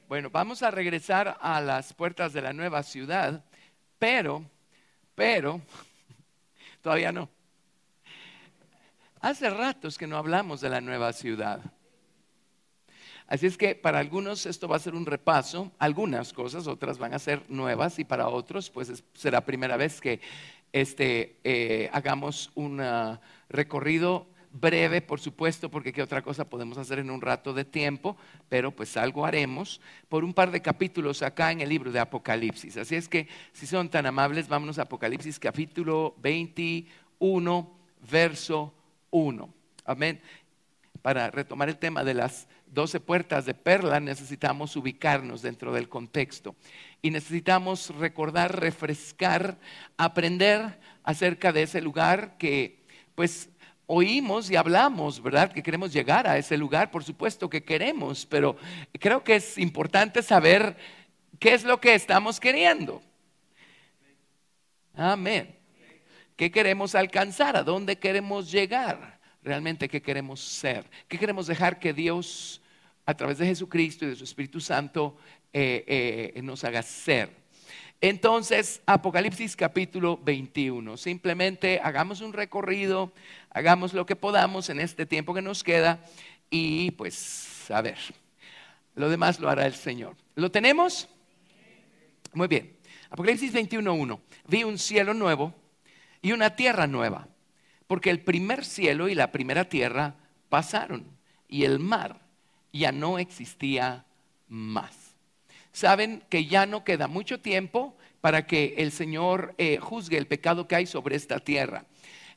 Bueno, vamos a regresar a las puertas de la nueva ciudad, pero, todavía no. Hace ratos que no hablamos de la nueva ciudad. Así es que para algunos esto va a ser un repaso, algunas cosas, otras van a ser nuevas y para otros pues será primera vez que hagamos un recorrido breve, por supuesto, porque qué otra cosa podemos hacer en un rato de tiempo, pero pues algo haremos por un par de capítulos acá en el libro de Apocalipsis. Así es que si son tan amables, vámonos a Apocalipsis capítulo 21, verso 1. Amén. Para retomar el tema de las 12 puertas de perla, necesitamos ubicarnos dentro del contexto y necesitamos recordar, refrescar, aprender acerca de ese lugar que pues oímos y hablamos, ¿verdad? Que queremos llegar a ese lugar, por supuesto que queremos, pero creo que es importante saber qué es lo que estamos queriendo. Amén. ¿Qué queremos alcanzar? ¿A dónde queremos llegar? Realmente, ¿qué queremos ser? ¿Qué queremos dejar que Dios, a través de Jesucristo y de su Espíritu Santo, nos haga ser? Entonces, Apocalipsis capítulo 21. Simplemente hagamos un recorrido, hagamos lo que podamos en este tiempo que nos queda y pues, a ver, lo demás lo hará el Señor. ¿Lo tenemos? Muy bien. Apocalipsis 21:1. Vi un cielo nuevo y una tierra nueva, porque el primer cielo y la primera tierra pasaron y el mar ya no existía más. Saben que ya no queda mucho tiempo para que el Señor juzgue el pecado que hay sobre esta tierra.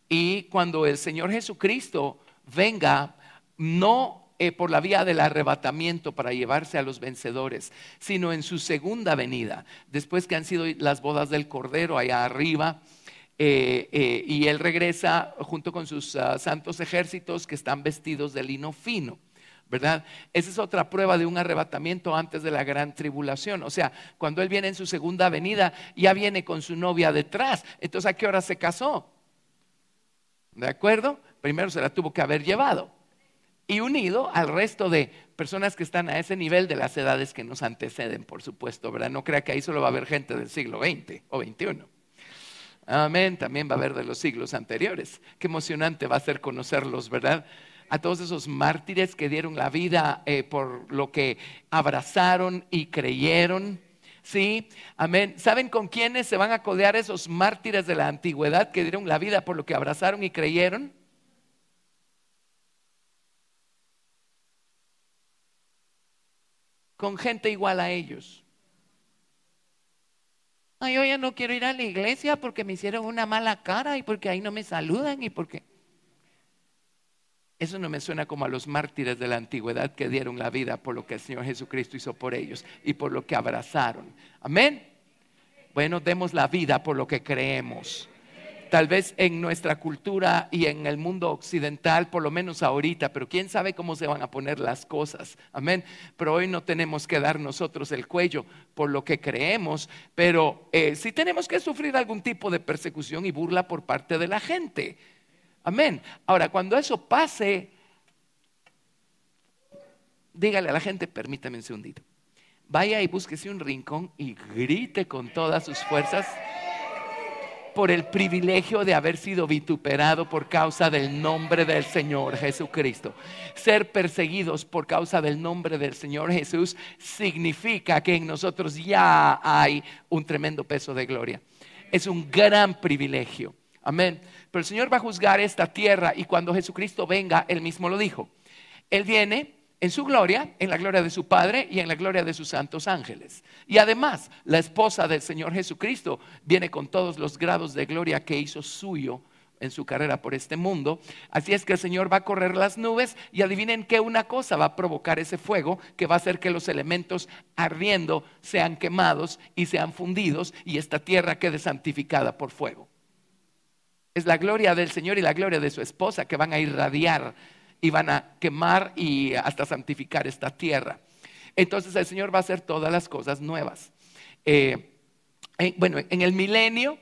Y cuando el Señor Jesucristo venga, no por la vía del arrebatamiento para llevarse a los vencedores, sino en su segunda venida, después que han sido las bodas del Cordero allá arriba, y Él regresa junto con sus santos ejércitos que están vestidos de lino fino, ¿verdad? Esa es otra prueba de un arrebatamiento antes de la gran tribulación. O sea, cuando Él viene en su segunda venida, ya viene con su novia detrás. Entonces, ¿a qué hora se casó? ¿De acuerdo? Primero se la tuvo que haber llevado y unido al resto de personas que están a ese nivel de las edades que nos anteceden, por supuesto, ¿verdad? No crea que ahí solo va a haber gente del siglo XX o XXI. Amén, también va a haber de los siglos anteriores. Qué emocionante va a ser conocerlos, ¿verdad? A todos esos mártires que dieron la vida por lo que abrazaron y creyeron. Sí, amén. ¿Saben con quiénes se van a codear esos mártires de la antigüedad que dieron la vida por lo que abrazaron y creyeron? Con gente igual a ellos. Ay, yo ya no quiero ir a la iglesia porque me hicieron una mala cara y porque ahí no me saludan y porque... Eso no me suena como a los mártires de la antigüedad que dieron la vida por lo que el Señor Jesucristo hizo por ellos y por lo que abrazaron. Amén. Bueno, demos la vida por lo que creemos. Tal vez en nuestra cultura y en el mundo occidental, por lo menos ahorita, pero quién sabe cómo se van a poner las cosas. Amén. Pero hoy no tenemos que dar nosotros el cuello por lo que creemos, pero sí tenemos que sufrir algún tipo de persecución y burla por parte de la gente. Amén. Ahora, cuando eso pase, dígale a la gente, permítame un segundito. Vaya y búsquese un rincón y grite con todas sus fuerzas por el privilegio de haber sido vituperado por causa del nombre del Señor Jesucristo. Ser perseguidos por causa del nombre del Señor Jesús significa que en nosotros ya hay un tremendo peso de gloria. Es un gran privilegio. Amén. Pero el Señor va a juzgar esta tierra y cuando Jesucristo venga, Él mismo lo dijo. Él viene en su gloria, en la gloria de su Padre y en la gloria de sus santos ángeles. Y además, la esposa del Señor Jesucristo viene con todos los grados de gloria que hizo suyo en su carrera por este mundo. Así es que el Señor va a correr las nubes y adivinen qué una cosa va a provocar ese fuego que va a hacer que los elementos ardiendo sean quemados y sean fundidos y esta tierra quede santificada por fuego. Es la gloria del Señor y la gloria de su esposa que van a irradiar y van a quemar y hasta santificar esta tierra. Entonces el Señor va a hacer todas las cosas nuevas. Bueno, en el milenio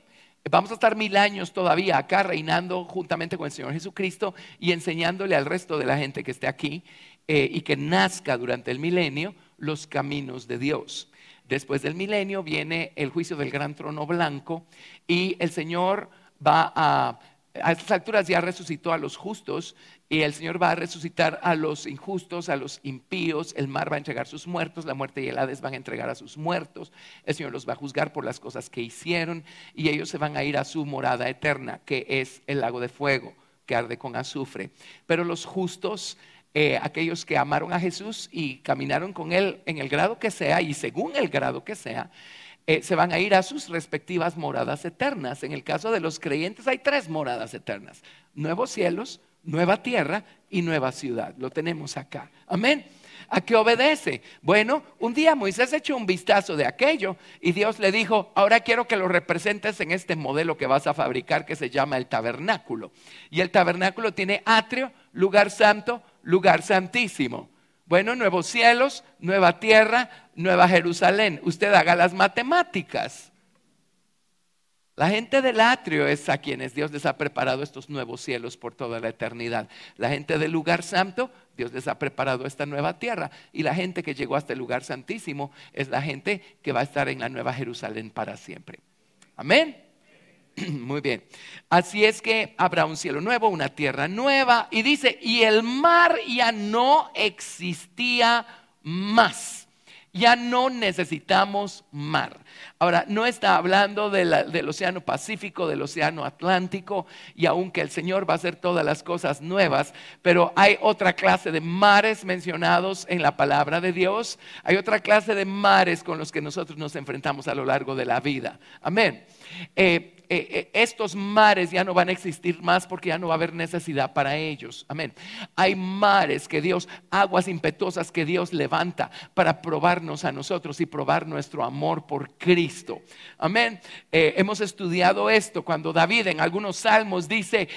vamos a estar 1000 años todavía acá reinando juntamente con el Señor Jesucristo y enseñándole al resto de la gente que esté aquí y que nazca durante el milenio los caminos de Dios. Después del milenio viene el juicio del gran trono blanco y el Señor va a estas alturas ya resucitó a los justos y el Señor va a resucitar a los injustos, a los impíos. El mar va a entregar sus muertos, la muerte y el Hades van a entregar a sus muertos. El Señor los va a juzgar por las cosas que hicieron y ellos se van a ir a su morada eterna, que es el lago de fuego, que arde con azufre. Pero los justos, aquellos que amaron a Jesús y caminaron con Él en el grado que sea y según el grado que sea, se van a ir a sus respectivas moradas eternas. En el caso de los creyentes hay 3 moradas eternas: nuevos cielos, nueva tierra y nueva ciudad. Lo tenemos acá. Amén. ¿A qué obedece? Bueno, un día Moisés echó un vistazo de aquello y Dios le dijo: ahora quiero que lo representes en este modelo que vas a fabricar, que se llama el tabernáculo. Y el tabernáculo tiene atrio, lugar santo, lugar santísimo. Bueno, nuevos cielos, nueva tierra, nueva Jerusalén. Usted haga las matemáticas. La gente del atrio es a quienes Dios les ha preparado estos nuevos cielos por toda la eternidad. La gente del lugar santo, Dios les ha preparado esta nueva tierra. Y la gente que llegó hasta el lugar santísimo es la gente que va a estar en la nueva Jerusalén para siempre. Amén. Muy bien. Así es que habrá un cielo nuevo, una tierra nueva. Y dice, y el mar ya no existía más. Ya no necesitamos mar. Ahora, no está hablando del océano Pacífico, del océano Atlántico, y aunque el Señor va a hacer todas las cosas nuevas, pero hay otra clase de mares mencionados en la palabra de Dios. Hay otra clase de mares con los que nosotros nos enfrentamos a lo largo de la vida. Amén. Estos mares ya no van a existir más porque ya no va a haber necesidad para ellos. Amén. Hay mares que Dios, aguas impetuosas que Dios levanta para probarnos a nosotros y probar nuestro amor por Cristo. Amén. Hemos estudiado esto cuando David en algunos salmos dice,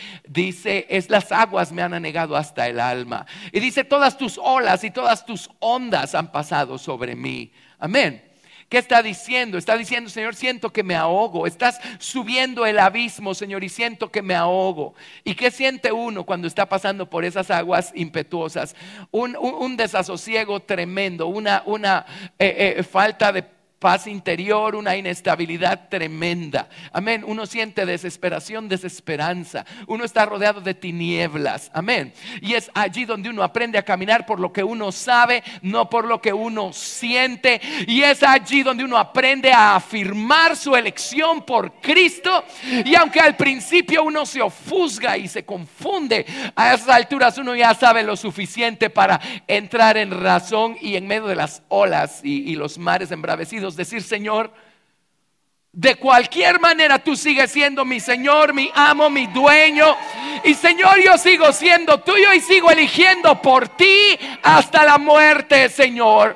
las aguas me han anegado hasta el alma. Y dice, todas tus olas y todas tus ondas han pasado sobre mí. Amén. ¿Qué está diciendo? Está diciendo, Señor, siento que me ahogo. Estás subiendo el abismo, Señor, y siento que me ahogo. ¿Y qué siente uno cuando está pasando por esas aguas impetuosas? Un desasosiego tremendo, una falta de paz interior, una inestabilidad tremenda. Amén. Uno siente desesperación, desesperanza. Uno está rodeado de tinieblas. Amén. Y es allí donde uno aprende a caminar por lo que uno sabe, no por lo que uno siente. Y es allí donde uno aprende a afirmar su elección por Cristo. Y aunque al principio uno se ofusga y se confunde, a esas alturas uno ya sabe lo suficiente para entrar en razón y en medio de las olas y los mares embravecidos decir, Señor, de cualquier manera tú sigues siendo mi Señor, mi amo, mi dueño. Y Señor, yo sigo siendo tuyo y sigo eligiendo por ti hasta la muerte, Señor.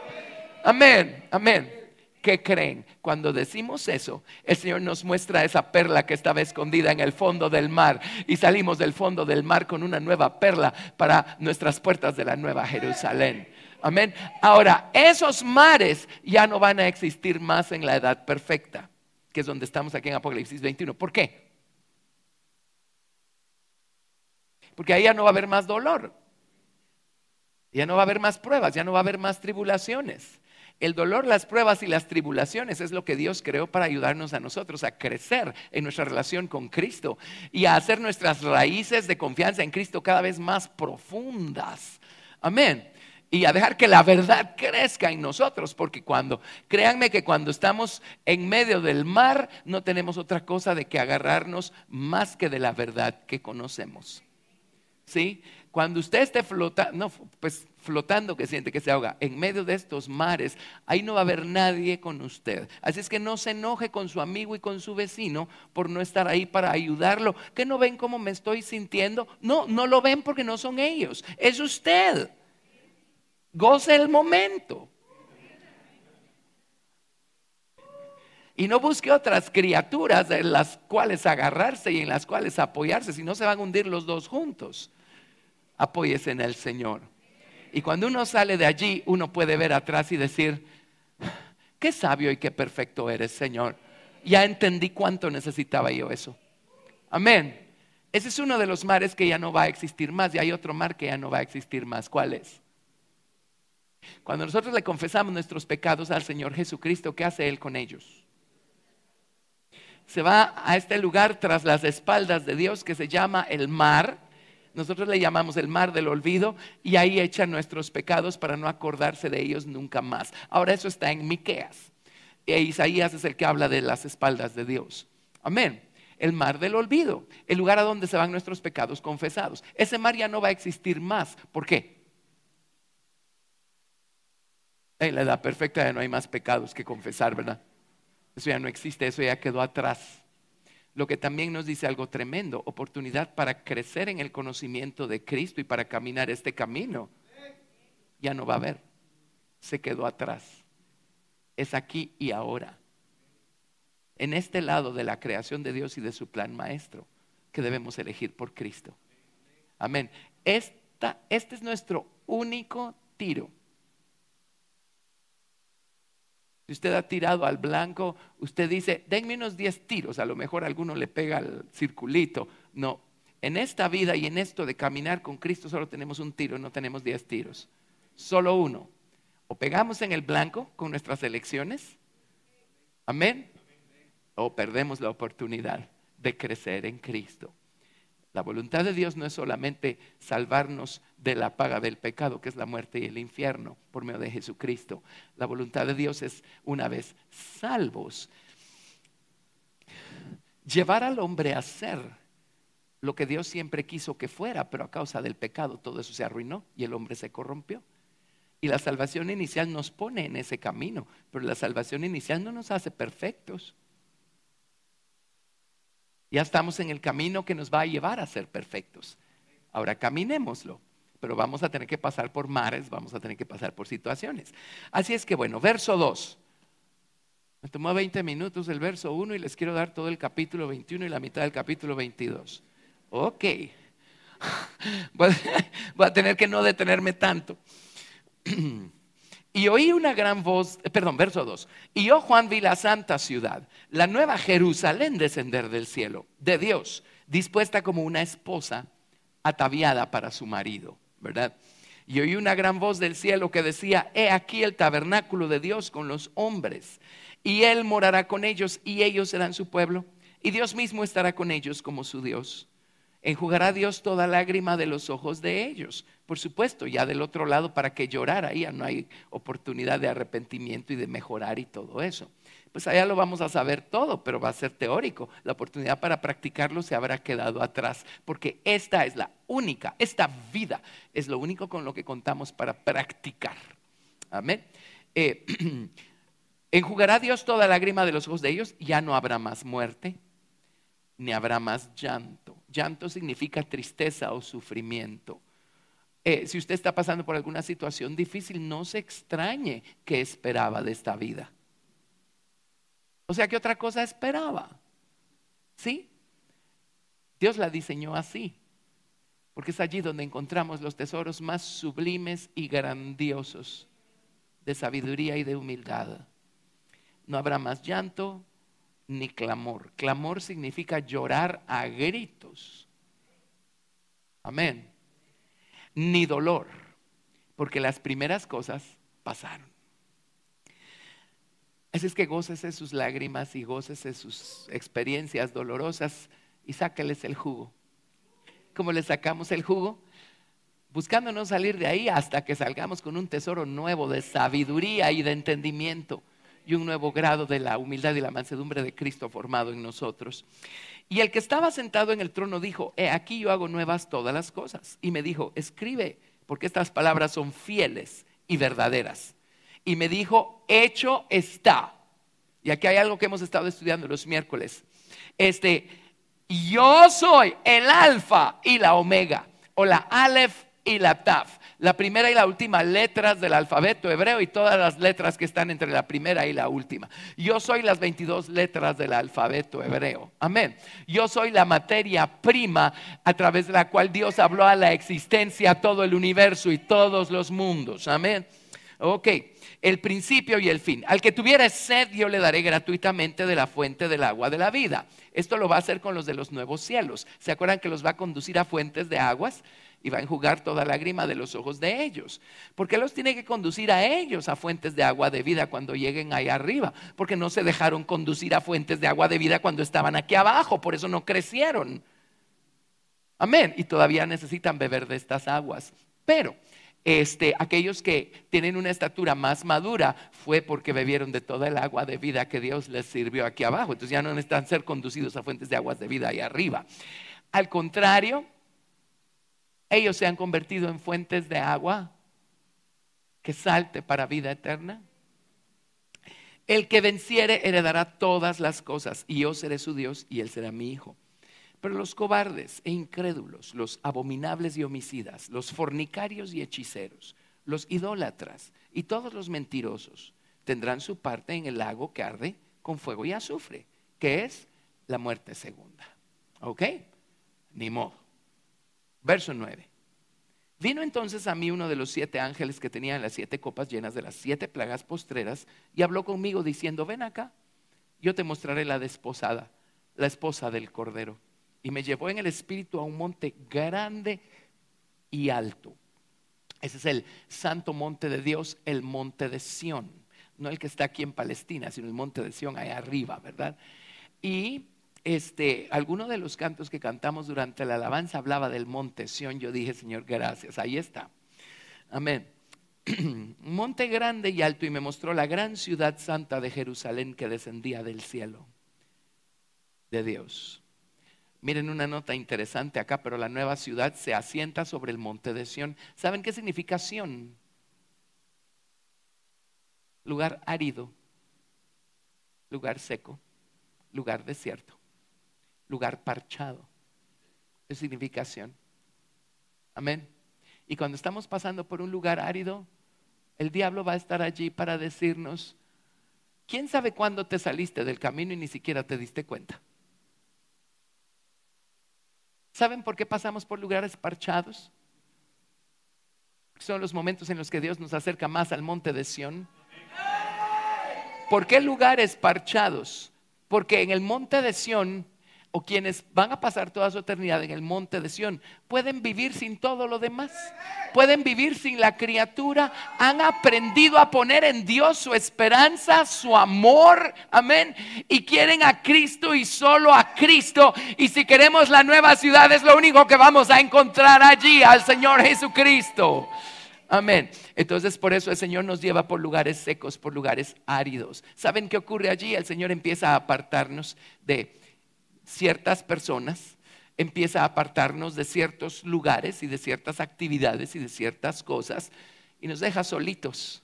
Amén, amén. ¿Qué creen? Cuando decimos eso, el Señor nos muestra esa perla que estaba escondida en el fondo del mar. Y salimos del fondo del mar con una nueva perla para nuestras puertas de la nueva Jerusalén. Amén. Ahora, esos mares ya no van a existir más en la edad perfecta, que es donde estamos aquí en Apocalipsis 21. ¿Por qué? Porque ahí ya no va a haber más dolor. Ya no va a haber más pruebas, ya no va a haber más tribulaciones. El dolor, las pruebas y las tribulaciones es lo que Dios creó para ayudarnos a nosotros a crecer en nuestra relación con Cristo y a hacer nuestras raíces de confianza en Cristo cada vez más profundas. Amén. Y a dejar que la verdad crezca en nosotros, porque créanme que cuando estamos en medio del mar, no tenemos otra cosa de que agarrarnos más que de la verdad que conocemos. ¿Sí? Cuando usted esté flotando, que siente que se ahoga, en medio de estos mares, ahí no va a haber nadie con usted. Así es que no se enoje con su amigo y con su vecino por no estar ahí para ayudarlo. ¿Que no ven cómo me estoy sintiendo? No lo ven porque no son ellos, es usted. Goce el momento. Y no busque otras criaturas en las cuales agarrarse y en las cuales apoyarse, si no se van a hundir los dos juntos. Apóyese en el Señor. Y cuando uno sale de allí, uno puede ver atrás y decir, qué sabio y qué perfecto eres, Señor. Ya entendí cuánto necesitaba yo eso. Amén. Ese es uno de los mares que ya no va a existir más. Y hay otro mar que ya no va a existir más. ¿Cuál es? Cuando nosotros le confesamos nuestros pecados al Señor Jesucristo, ¿qué hace Él con ellos? Se va a este lugar tras las espaldas de Dios que se llama el mar. Nosotros le llamamos el mar del olvido, y ahí echa nuestros pecados para no acordarse de ellos nunca más. Ahora eso está en Miqueas. Isaías es el que habla de las espaldas de Dios. Amén. El mar del olvido, el lugar a donde se van nuestros pecados confesados. Ese mar ya no va a existir más. ¿Por qué? En la edad perfecta ya no hay más pecados que confesar, ¿verdad? Eso ya no existe, eso ya quedó atrás. Lo que también nos dice algo tremendo: oportunidad para crecer en el conocimiento de Cristo y para caminar este camino. Ya no va a haber, se quedó atrás. Es aquí y ahora, en este lado de la creación de Dios y de su plan maestro, que debemos elegir por Cristo. Amén. Este es nuestro único tiro. Si usted ha tirado al blanco, usted dice, denme unos 10 tiros, a lo mejor alguno le pega al circulito. No, en esta vida y en esto de caminar con Cristo solo tenemos un tiro, no tenemos 10 tiros, solo uno. O pegamos en el blanco con nuestras elecciones, amén, o perdemos la oportunidad de crecer en Cristo. La voluntad de Dios no es solamente salvarnos de la paga del pecado, que es la muerte y el infierno, por medio de Jesucristo. La voluntad de Dios es, una vez salvos, llevar al hombre a ser lo que Dios siempre quiso que fuera, pero a causa del pecado todo eso se arruinó y el hombre se corrompió. Y la salvación inicial nos pone en ese camino, pero la salvación inicial no nos hace perfectos. Ya estamos en el camino que nos va a llevar a ser perfectos. Ahora caminémoslo, pero vamos a tener que pasar por mares, vamos a tener que pasar por situaciones. Así es que bueno, verso 2. Me tomó 20 minutos el verso 1 y les quiero dar todo el capítulo 21 y la mitad del capítulo 22. Ok. Voy a tener que no detenerme tanto. Y oí una gran voz, verso 2. Y yo, Juan, vi la santa ciudad, la nueva Jerusalén, descender del cielo, de Dios, dispuesta como una esposa ataviada para su marido, ¿verdad? Y oí una gran voz del cielo que decía, he aquí el tabernáculo de Dios con los hombres, y Él morará con ellos, y ellos serán su pueblo, y Dios mismo estará con ellos como su Dios. Enjugará Dios toda lágrima de los ojos de ellos. Por supuesto, ya del otro lado, para que llorar, ahí ya no hay oportunidad de arrepentimiento y de mejorar y todo eso. Pues allá lo vamos a saber todo, pero va a ser teórico. La oportunidad para practicarlo se habrá quedado atrás, porque esta es la única, esta vida es lo único con lo que contamos para practicar. Amén. Enjugará Dios toda lágrima de los ojos de ellos, ya no habrá más muerte, ni habrá más llanto. Llanto significa tristeza o sufrimiento. Si usted está pasando por alguna situación difícil, no se extrañe qué esperaba de esta vida. O sea, ¿qué otra cosa esperaba? ¿Sí? Dios la diseñó así, porque es allí donde encontramos los tesoros más sublimes y grandiosos de sabiduría y de humildad. No habrá más llanto ni clamor. Clamor significa llorar a gritos. Amén. Ni dolor, porque las primeras cosas pasaron. Así es que gócese sus lágrimas y gócese sus experiencias dolorosas y sáqueles el jugo. ¿Cómo le sacamos el jugo? Buscando no salir de ahí hasta que salgamos con un tesoro nuevo de sabiduría y de entendimiento, y un nuevo grado de la humildad y la mansedumbre de Cristo formado en nosotros. Y el que estaba sentado en el trono dijo, he aquí yo hago nuevas todas las cosas. Y me dijo, escribe, porque estas palabras son fieles y verdaderas. Y me dijo, hecho está. Y aquí hay algo que hemos estado estudiando los miércoles. Yo soy el alfa y la omega, o la alef y la taf, la primera y la última letras del alfabeto hebreo y todas las letras que están entre la primera y la última. Yo soy las 22 letras del alfabeto hebreo. Amén. Yo soy la materia prima a través de la cual Dios habló a la existencia, a todo el universo y todos los mundos. Amén. Ok, el principio y el fin. Al que tuviere sed, yo le daré gratuitamente de la fuente del agua de la vida. Esto lo va a hacer con los de los nuevos cielos. ¿Se acuerdan que los va a conducir a fuentes de aguas? y va a enjugar toda lágrima de los ojos de ellos. Porque los tiene que conducir a ellos a fuentes de agua de vida cuando lleguen ahí arriba. Porque no se dejaron conducir a fuentes de agua de vida cuando estaban aquí abajo. Por eso no crecieron. Amén. Y todavía necesitan beber de estas aguas. Pero aquellos que tienen una estatura más madura fue porque bebieron de toda el agua de vida que Dios les sirvió aquí abajo. Entonces ya no necesitan ser conducidos a fuentes de aguas de vida ahí arriba. Al contrario, ellos se han convertido en fuentes de agua que salte para vida eterna. El que venciere heredará todas las cosas, y yo seré su Dios y él será mi hijo. Pero los cobardes e incrédulos, los abominables y homicidas, los fornicarios y hechiceros, los idólatras y todos los mentirosos tendrán su parte en el lago que arde con fuego y azufre, que es la muerte segunda. ¿Ok? Ni modo. Verso 9. Vino entonces a mí uno de los 7 ángeles que tenían las 7 copas llenas de las 7 plagas postreras y habló conmigo diciendo: ven acá, yo te mostraré la desposada, la esposa del Cordero. Y me llevó en el espíritu a un monte grande y alto. Ese es el santo monte de Dios, el monte de Sión. No el que está aquí en Palestina, sino el monte de Sión allá arriba, ¿verdad? Y alguno de los cantos que cantamos durante la alabanza hablaba del monte Sión. Yo dije: Señor, gracias, ahí está. Amén. Un monte grande y alto, y me mostró la gran ciudad santa de Jerusalén que descendía del cielo de Dios. Miren una nota interesante acá, pero la nueva ciudad se asienta sobre el monte de Sión. ¿Saben qué significa Sión? Lugar árido, lugar seco, lugar desierto, lugar parchado. Es significación. Amén. Y cuando estamos pasando por un lugar árido, el diablo va a estar allí para decirnos: ¿quién sabe cuándo te saliste del camino y ni siquiera te diste cuenta? ¿Saben por qué pasamos por lugares parchados? Son los momentos en los que Dios nos acerca más al monte de Sión. ¿Por qué lugares parchados? Porque en el monte de Sión, o quienes van a pasar toda su eternidad en el monte de Sión, pueden vivir sin todo lo demás. Pueden vivir sin la criatura. Han aprendido a poner en Dios su esperanza, su amor. Amén. Y quieren a Cristo y solo a Cristo. Y si queremos la nueva ciudad, es lo único que vamos a encontrar allí, al Señor Jesucristo. Amén. Entonces por eso el Señor nos lleva por lugares secos, por lugares áridos. ¿Saben qué ocurre allí? El Señor empieza a apartarnos de ciertas personas, empieza a apartarnos de ciertos lugares y de ciertas actividades y de ciertas cosas, y nos deja solitos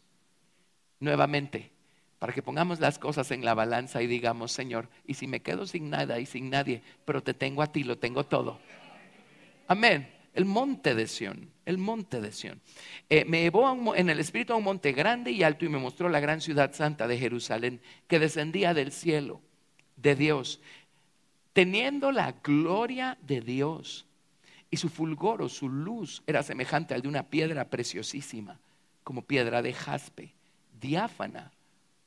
nuevamente, para que pongamos las cosas en la balanza y digamos: Señor, y si me quedo sin nada y sin nadie, pero te tengo a ti, lo tengo todo. Amén. El monte de Sión, el monte de Sión. Me llevó en el espíritu a un monte grande y alto, y me mostró la gran ciudad santa de Jerusalén, que descendía del cielo de Dios, teniendo la gloria de Dios, y su fulgor o su luz era semejante al de una piedra preciosísima, como piedra de jaspe, diáfana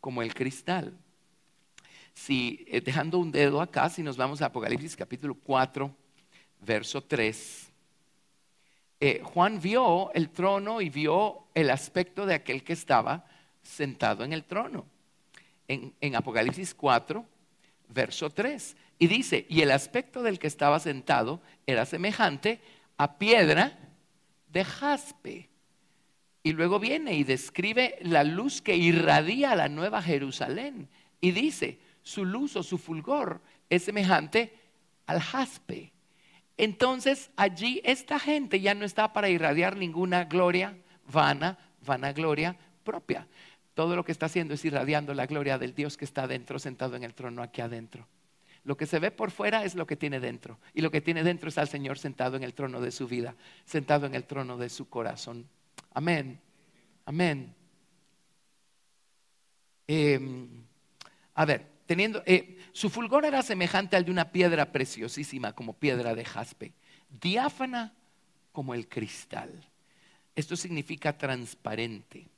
como el cristal. Si dejando un dedo acá, si nos vamos a Apocalipsis capítulo 4, verso 3, Juan vio el trono y vio el aspecto de aquel que estaba sentado en el trono. En Apocalipsis 4, verso 3. Y dice: y el aspecto del que estaba sentado era semejante a piedra de jaspe. Y luego viene y describe la luz que irradia la nueva Jerusalén. Y dice: su luz o su fulgor es semejante al jaspe. Entonces allí esta gente ya no está para irradiar ninguna gloria vanagloria propia. Todo lo que está haciendo es irradiando la gloria del Dios que está dentro, sentado en el trono aquí adentro. Lo que se ve por fuera es lo que tiene dentro. Y lo que tiene dentro es al Señor sentado en el trono de su vida, sentado en el trono de su corazón. Amén. Amén. Su fulgor era semejante al de una piedra preciosísima, como piedra de jaspe, diáfana como el cristal. Esto significa transparente.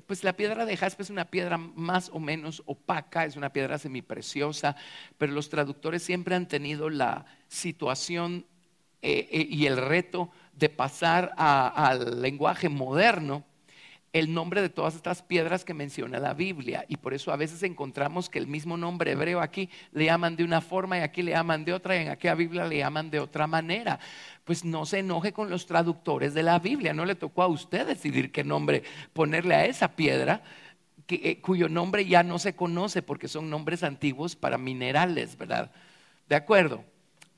Pues la piedra de jaspe es una piedra más o menos opaca, es una piedra semipreciosa, pero los traductores siempre han tenido la situación y el reto de pasar al lenguaje moderno el nombre de todas estas piedras que menciona la Biblia. Y por eso a veces encontramos que el mismo nombre hebreo aquí le llaman de una forma y aquí le llaman de otra y en aquella Biblia le llaman de otra manera. Pues no se enoje con los traductores de la Biblia, no le tocó a usted decidir qué nombre ponerle a esa piedra cuyo nombre ya no se conoce porque son nombres antiguos para minerales, ¿verdad? ¿De acuerdo?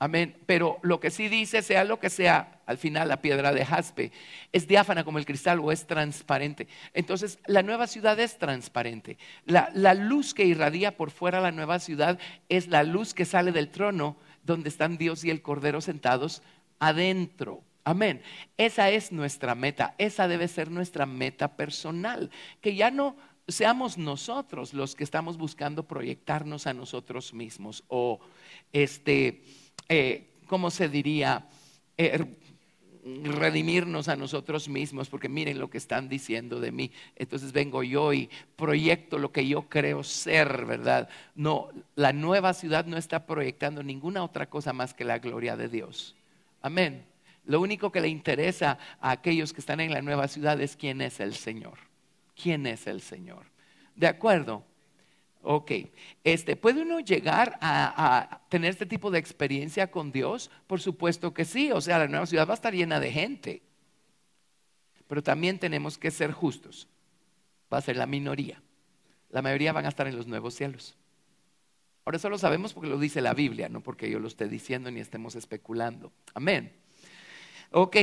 Amén. Pero lo que sí dice, sea lo que sea, al final la piedra de jaspe es diáfana como el cristal o es transparente. Entonces, la nueva ciudad es transparente. La luz que irradia por fuera la nueva ciudad es la luz que sale del trono donde están Dios y el Cordero sentados adentro. Amén. Esa es nuestra meta. Esa debe ser nuestra meta personal. Que ya no seamos nosotros los que estamos buscando proyectarnos a nosotros mismos o ¿cómo se diría? Redimirnos a nosotros mismos, porque miren lo que están diciendo de mí. Entonces vengo yo y proyecto lo que yo creo ser, ¿verdad? No, la nueva ciudad no está proyectando ninguna otra cosa más que la gloria de Dios. Amén. Lo único que le interesa a aquellos que están en la nueva ciudad es quién es el Señor. ¿Quién es el Señor? ¿De acuerdo? Ok, ¿puede uno llegar a tener este tipo de experiencia con Dios? Por supuesto que sí, o sea, la nueva ciudad va a estar llena de gente, pero también tenemos que ser justos, va a ser la minoría, la mayoría van a estar en los nuevos cielos. Ahora eso lo sabemos porque lo dice la Biblia, no porque yo lo esté diciendo ni estemos especulando, amén. Ok,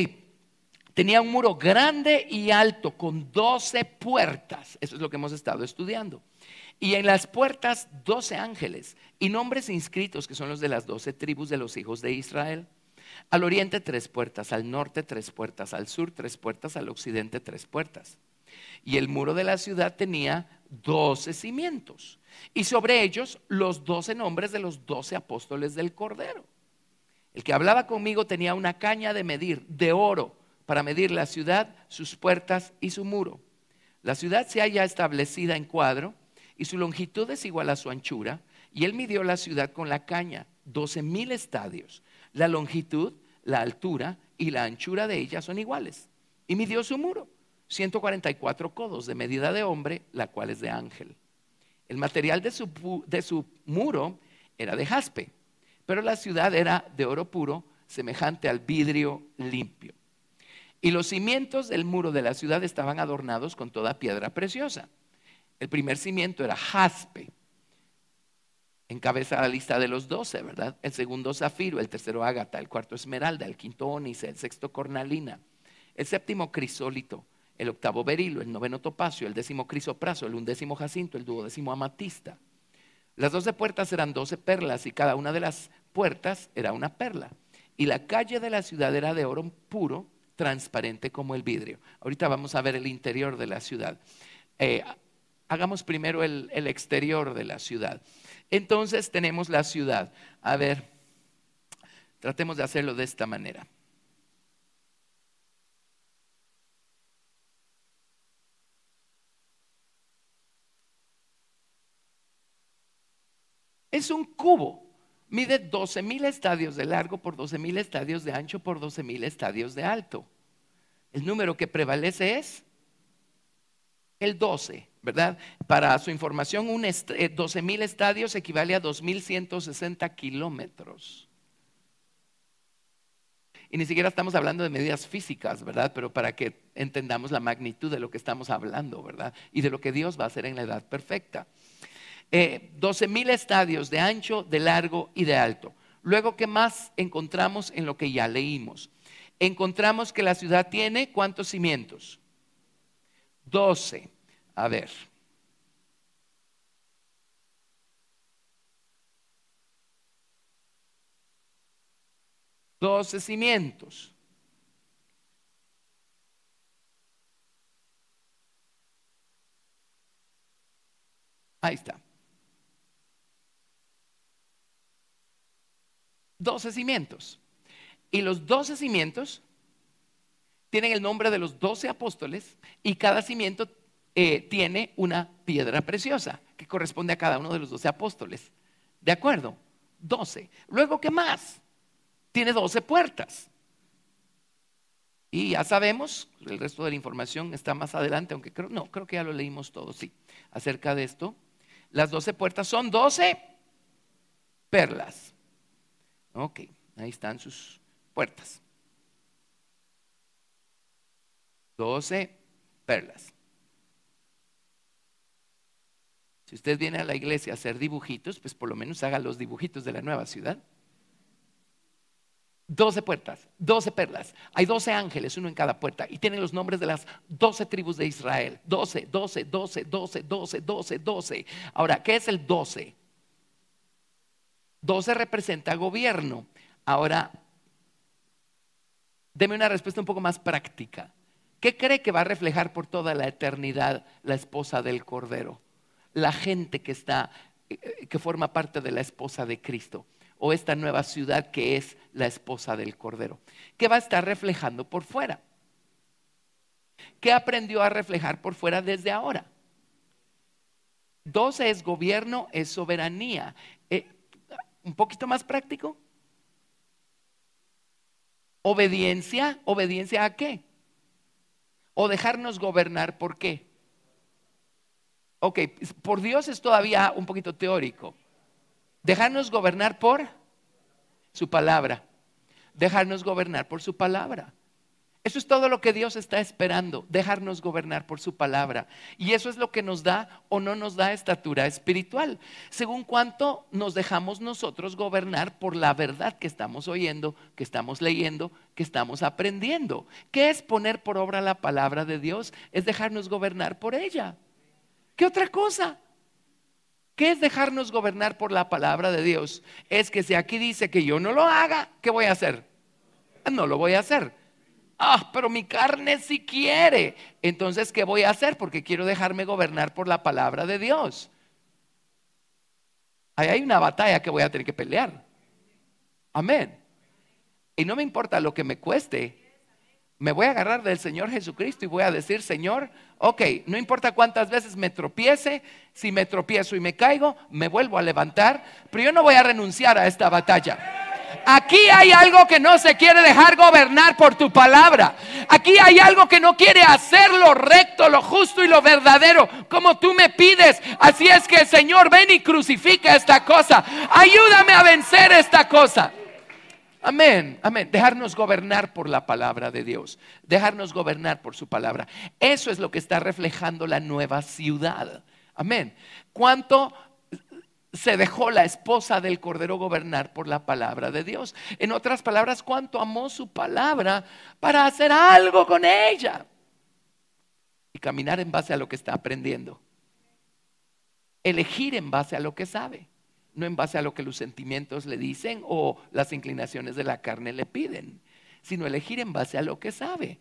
tenía un muro grande y alto con 12 puertas, eso es lo que hemos estado estudiando. Y en las puertas 12 ángeles y nombres inscritos que son los de las 12 tribus de los hijos de Israel. Al oriente 3 puertas, al norte 3 puertas, al sur 3 puertas, al occidente 3 puertas. Y el muro de la ciudad tenía 12 cimientos y sobre ellos los 12 nombres de los 12 apóstoles del Cordero. El que hablaba conmigo tenía una caña de medir de oro para medir la ciudad, sus puertas y su muro. La ciudad se halla establecida en cuadro y su longitud es igual a su anchura, y él midió la ciudad con la caña, 12,000 estadios. La longitud, la altura y la anchura de ella son iguales. Y midió su muro, 144 codos de medida de hombre, la cual es de ángel. El material de su muro era de jaspe, pero la ciudad era de oro puro, semejante al vidrio limpio. Y los cimientos del muro de la ciudad estaban adornados con toda piedra preciosa. El primer cimiento era jaspe, encabeza la lista de los 12, ¿verdad? El segundo zafiro, el tercero ágata, el cuarto esmeralda, el quinto ónice, el sexto cornalina, el séptimo crisólito, el octavo berilo, el noveno topacio, el décimo crisopraso, el undécimo jacinto, el duodécimo amatista. Las 12 puertas eran 12 perlas y cada una de las puertas era una perla. Y la calle de la ciudad era de oro puro, transparente como el vidrio. Ahorita vamos a ver el interior de la ciudad. Hagamos primero el exterior de la ciudad. Entonces tenemos la ciudad. A ver, tratemos de hacerlo de esta manera. Es un cubo. Mide 12,000 estadios de largo por 12,000 estadios de ancho por 12,000 estadios de alto. El número que prevalece es el 12, ¿verdad? Para su información, 12,000 estadios equivale a 2,160 kilómetros. Y ni siquiera estamos hablando de medidas físicas, ¿verdad? Pero para que entendamos la magnitud de lo que estamos hablando, ¿verdad? Y de lo que Dios va a hacer en la edad perfecta. 12,000 estadios de ancho, de largo y de alto. Luego, ¿qué más encontramos en lo que ya leímos? Encontramos que la ciudad tiene ¿cuántos cimientos? 12. A ver. Doce cimientos. Ahí está. 12 cimientos. Y los 12 cimientos tienen el nombre de los 12 apóstoles y cada cimiento tiene una piedra preciosa que corresponde a cada uno de los 12 apóstoles. ¿De acuerdo? 12. Luego, ¿qué más? tiene 12 puertas. Y ya sabemos, el resto de la información está más adelante, aunque creo que ya lo leímos todo, sí, acerca de esto. Las 12 puertas son 12 perlas. Ok, ahí están sus puertas. 12 perlas. Si usted viene a la iglesia a hacer dibujitos, pues por lo menos haga los dibujitos de la nueva ciudad. 12 puertas, 12 perlas. Hay 12 ángeles, uno en cada puerta, y tienen los nombres de las 12 tribus de Israel. 12, 12, 12, 12, 12, 12, 12. Ahora, ¿qué es el 12? 12 representa gobierno. Ahora, deme una respuesta un poco más práctica. ¿Qué cree que va a reflejar por toda la eternidad la esposa del Cordero? La gente que forma parte de la esposa de Cristo, o esta nueva ciudad que es la esposa del Cordero. ¿Qué va a estar reflejando por fuera? ¿Qué aprendió a reflejar por fuera desde ahora? 12 es gobierno, es soberanía. Un poquito más práctico. Obediencia. ¿Obediencia a qué? O dejarnos gobernar, ¿por qué? Ok, por Dios es todavía un poquito teórico. Dejarnos gobernar por su palabra. Dejarnos gobernar por su palabra. Eso es todo lo que Dios está esperando, dejarnos gobernar por su palabra. Y eso es lo que nos da o no nos da estatura espiritual, según cuánto nos dejamos nosotros gobernar por la verdad que estamos oyendo, que estamos leyendo, que estamos aprendiendo. ¿Qué es poner por obra la palabra de Dios? Es dejarnos gobernar por ella. ¿Qué otra cosa? ¿Qué es dejarnos gobernar por la palabra de Dios? Es que si aquí dice que yo no lo haga, ¿qué voy a hacer? No lo voy a hacer. Pero mi carne sí quiere. Entonces, ¿qué voy a hacer? Porque quiero dejarme gobernar por la palabra de Dios. Ahí hay una batalla que voy a tener que pelear. Amén. Y no me importa lo que me cueste. Me voy a agarrar del Señor Jesucristo y voy a decir: Señor, ok, no importa cuántas veces me tropiece, si me tropiezo y me caigo, me vuelvo a levantar, pero yo no voy a renunciar a esta batalla. Aquí hay algo que no se quiere dejar gobernar por tu palabra. Aquí hay algo que no quiere hacer lo recto, lo justo y lo verdadero como tú me pides. Así es que, Señor, ven y crucifica esta cosa. Ayúdame a vencer esta cosa. Amén, amén. Dejarnos gobernar por la palabra de Dios. Dejarnos gobernar por su palabra. Eso es lo que está reflejando la nueva ciudad. Amén. ¿Cuánto se dejó la esposa del Cordero gobernar por la palabra de Dios? En otras palabras, ¿cuánto amó su palabra para hacer algo con ella? Y caminar en base a lo que está aprendiendo. Elegir en base a lo que sabe. No en base a lo que los sentimientos le dicen o las inclinaciones de la carne le piden, sino elegir en base a lo que sabe.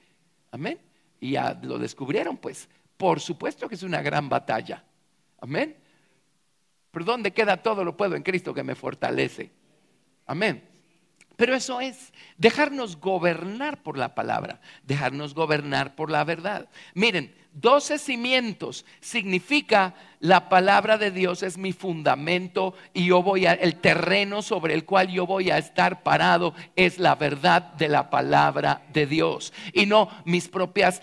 Amén. Y ya lo descubrieron, pues. Por supuesto que es una gran batalla. Amén. Pero ¿dónde queda todo lo puedo en Cristo que me fortalece? Amén. Pero eso es dejarnos gobernar por la palabra, dejarnos gobernar por la verdad. Miren, 12 cimientos significa la palabra de Dios es mi fundamento y el terreno sobre el cual yo voy a estar parado es la verdad de la palabra de Dios y no mis propias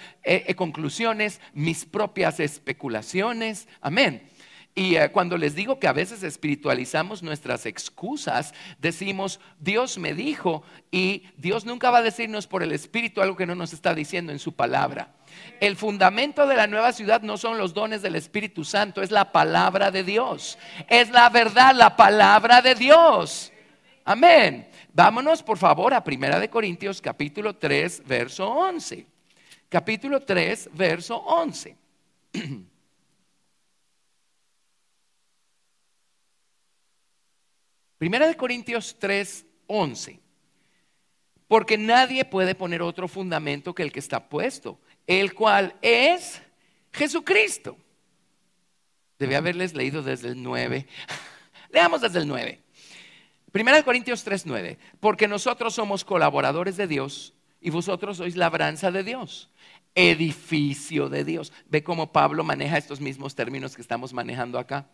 conclusiones, mis propias especulaciones. Amén. Y cuando les digo que a veces espiritualizamos nuestras excusas, decimos Dios me dijo, y Dios nunca va a decirnos por el Espíritu algo que no nos está diciendo en su palabra. El fundamento de la nueva ciudad no son los dones del Espíritu Santo, es la palabra de Dios, es la verdad, la palabra de Dios. Amén. Vámonos por favor a 1 Corintios capítulo 3 verso 11. Capítulo 3 verso 11. Primera de Corintios 3, 11. Porque nadie puede poner otro fundamento que el que está puesto, el cual es Jesucristo. Debí haberles leído desde el 9. Leamos desde el 9. Primera de Corintios 3, 9. Porque nosotros somos colaboradores de Dios y vosotros sois labranza de Dios, edificio de Dios. Ve cómo Pablo maneja estos mismos términos que estamos manejando acá.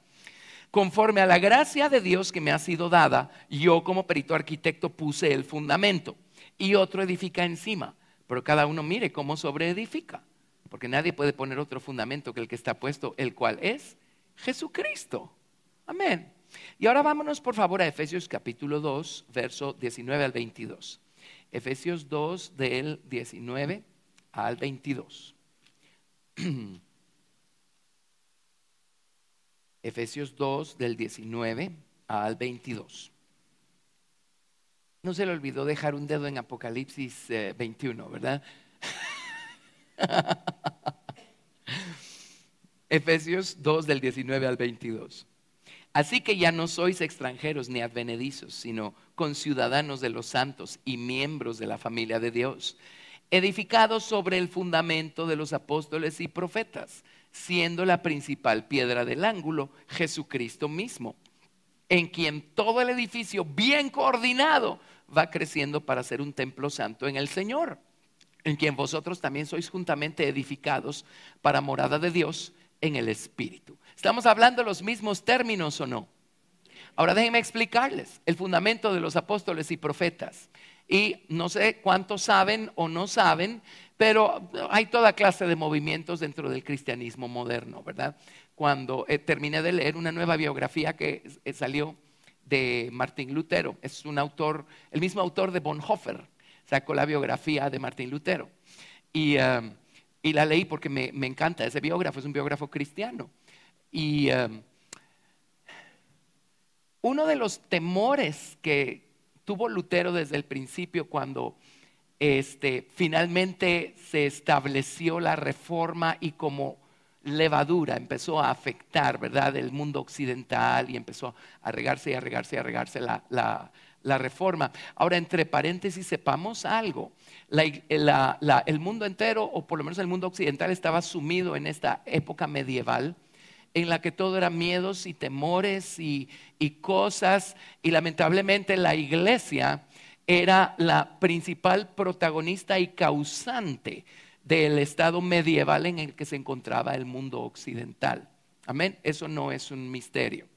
Conforme a la gracia de Dios que me ha sido dada, yo como perito arquitecto puse el fundamento y otro edifica encima. Pero cada uno mire cómo sobreedifica, porque nadie puede poner otro fundamento que el que está puesto, el cual es Jesucristo. Amén. Y ahora vámonos por favor a Efesios capítulo 2, verso 19 al 22. Efesios 2 del 19 al 22. Efesios 2 del 19 al 22. No se le olvidó dejar un dedo en Apocalipsis 21, ¿verdad? Efesios 2 del 19 al 22. Así que ya no sois extranjeros ni advenedizos, sino conciudadanos de los santos y miembros de la familia de Dios, edificados sobre el fundamento de los apóstoles y profetas, siendo la principal piedra del ángulo Jesucristo mismo, en quien todo el edificio bien coordinado va creciendo para ser un templo santo en el Señor, en quien vosotros también sois juntamente edificados para morada de Dios en el Espíritu. ¿Estamos hablando los mismos términos o no? Ahora déjenme explicarles el fundamento de los apóstoles y profetas. Y no sé cuántos saben o no saben, pero hay toda clase de movimientos dentro del cristianismo moderno, ¿verdad? Cuando terminé de leer una nueva biografía que salió de Martín Lutero, es un autor, el mismo autor de Bonhoeffer, sacó la biografía de Martín Lutero. Y la leí porque me encanta ese biógrafo, es un biógrafo cristiano. Y uno de los temores que tuvo Lutero desde el principio cuando finalmente se estableció la reforma y como levadura empezó a afectar, ¿verdad?, el mundo occidental y empezó a regarse la reforma. Ahora, entre paréntesis, sepamos algo. El mundo entero, o por lo menos el mundo occidental, estaba sumido en esta época medieval en la que todo era miedos y temores y cosas, y lamentablemente la iglesia era la principal protagonista y causante del estado medieval en el que se encontraba el mundo occidental. Amén, eso no es un misterio.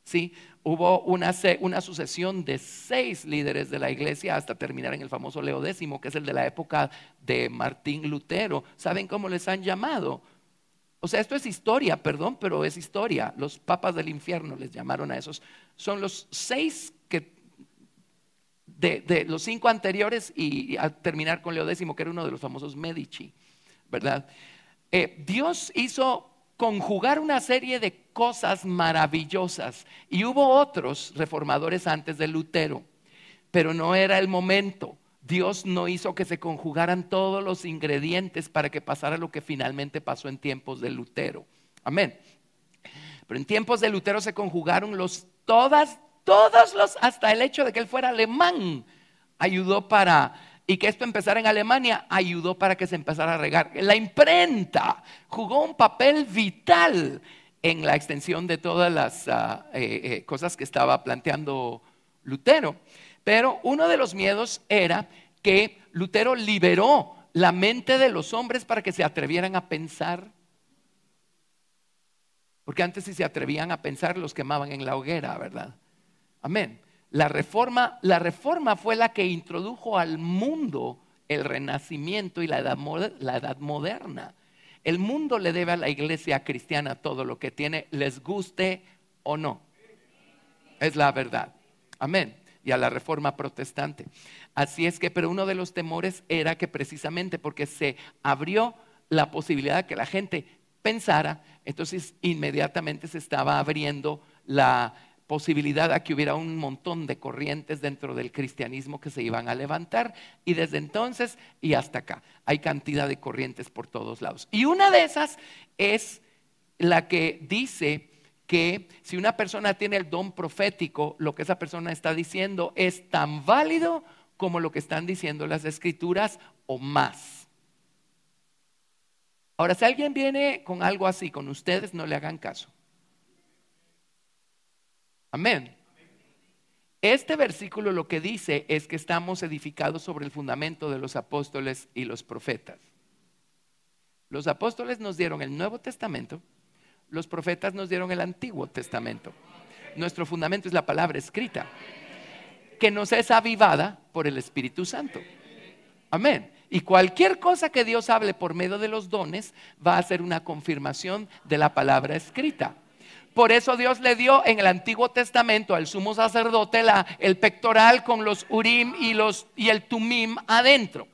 Sí, hubo una sucesión de 6 líderes de la iglesia hasta terminar en el famoso Leo X, que es el de la época de Martín Lutero. ¿Saben cómo les han llamado? O sea, esto es historia, perdón, pero es historia. Los papas del infierno les llamaron a esos. Son los 6 de los 5 anteriores y a terminar con Leo X, que era uno de los famosos Medici, ¿verdad? Dios hizo conjugar una serie de cosas maravillosas y hubo otros reformadores antes de Lutero, pero no era el momento. Dios no hizo que se conjugaran todos los ingredientes para que pasara lo que finalmente pasó en tiempos de Lutero. Amén. Pero en tiempos de Lutero se conjugaron todos los, hasta el hecho de que él fuera alemán, ayudó y que esto empezara en Alemania, ayudó para que se empezara a regar. La imprenta jugó un papel vital en la extensión de todas las cosas que estaba planteando Lutero. Pero uno de los miedos era que Lutero liberó la mente de los hombres para que se atrevieran a pensar. Porque antes, si se atrevían a pensar, los quemaban en la hoguera, ¿verdad? Amén. La reforma fue la que introdujo al mundo el renacimiento y la edad moderna. El mundo le debe a la iglesia cristiana todo lo que tiene, les guste o no. Es la verdad. Amén. Y a la reforma protestante. Así es que, pero uno de los temores era que precisamente porque se abrió la posibilidad de que la gente pensara, entonces inmediatamente se estaba abriendo la posibilidad a que hubiera un montón de corrientes dentro del cristianismo que se iban a levantar, y desde entonces y hasta acá hay cantidad de corrientes por todos lados. Y una de esas es la que dice que si una persona tiene el don profético, lo que esa persona está diciendo es tan válido como lo que están diciendo las escrituras o más. Ahora, si alguien viene con algo así con ustedes, no le hagan caso. Amén. Este versículo lo que dice es que estamos edificados sobre el fundamento de los apóstoles y los profetas. Los apóstoles nos dieron el Nuevo Testamento, los profetas nos dieron el Antiguo Testamento. Nuestro fundamento es la palabra escrita, que nos es avivada por el Espíritu Santo. Amén. Y cualquier cosa que Dios hable por medio de los dones va a ser una confirmación de la palabra escrita. Por eso Dios le dio en el Antiguo Testamento al sumo sacerdote el pectoral con los urim y el tumim adentro.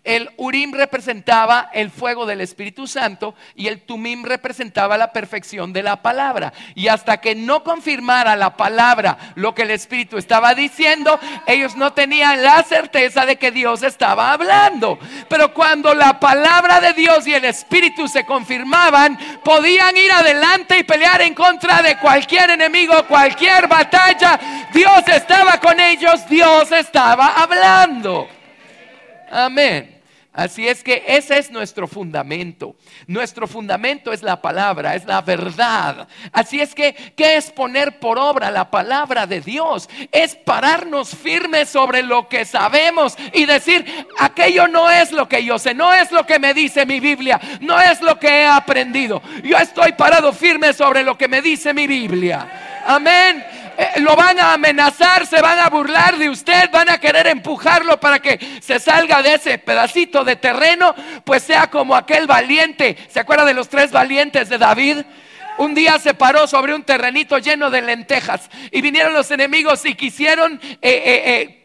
El urim representaba el fuego del Espíritu Santo y el tumim representaba la perfección de la palabra. Y hasta que no confirmara la palabra lo que el Espíritu estaba diciendo, ellos no tenían la certeza de que Dios estaba hablando. Pero cuando la palabra de Dios y el Espíritu se confirmaban, podían ir adelante y pelear en contra de cualquier enemigo, cualquier batalla. Dios estaba con ellos, Dios estaba hablando. Amén. Así es que ese es nuestro fundamento. Nuestro fundamento es la palabra, es la verdad. Así es que, ¿qué es poner por obra la palabra de Dios? Es pararnos firmes sobre lo que sabemos y decir, aquello no es lo que yo sé, no es lo que me dice mi Biblia, no es lo que he aprendido. Yo estoy parado firme sobre lo que me dice mi Biblia. Amén. Lo van a amenazar, se van a burlar de usted, van a querer empujarlo para que se salga de ese pedacito de terreno, pues sea como aquel valiente. ¿Se acuerda de los 3 valientes de David? Un día se paró sobre un terrenito lleno de lentejas y vinieron los enemigos y quisieron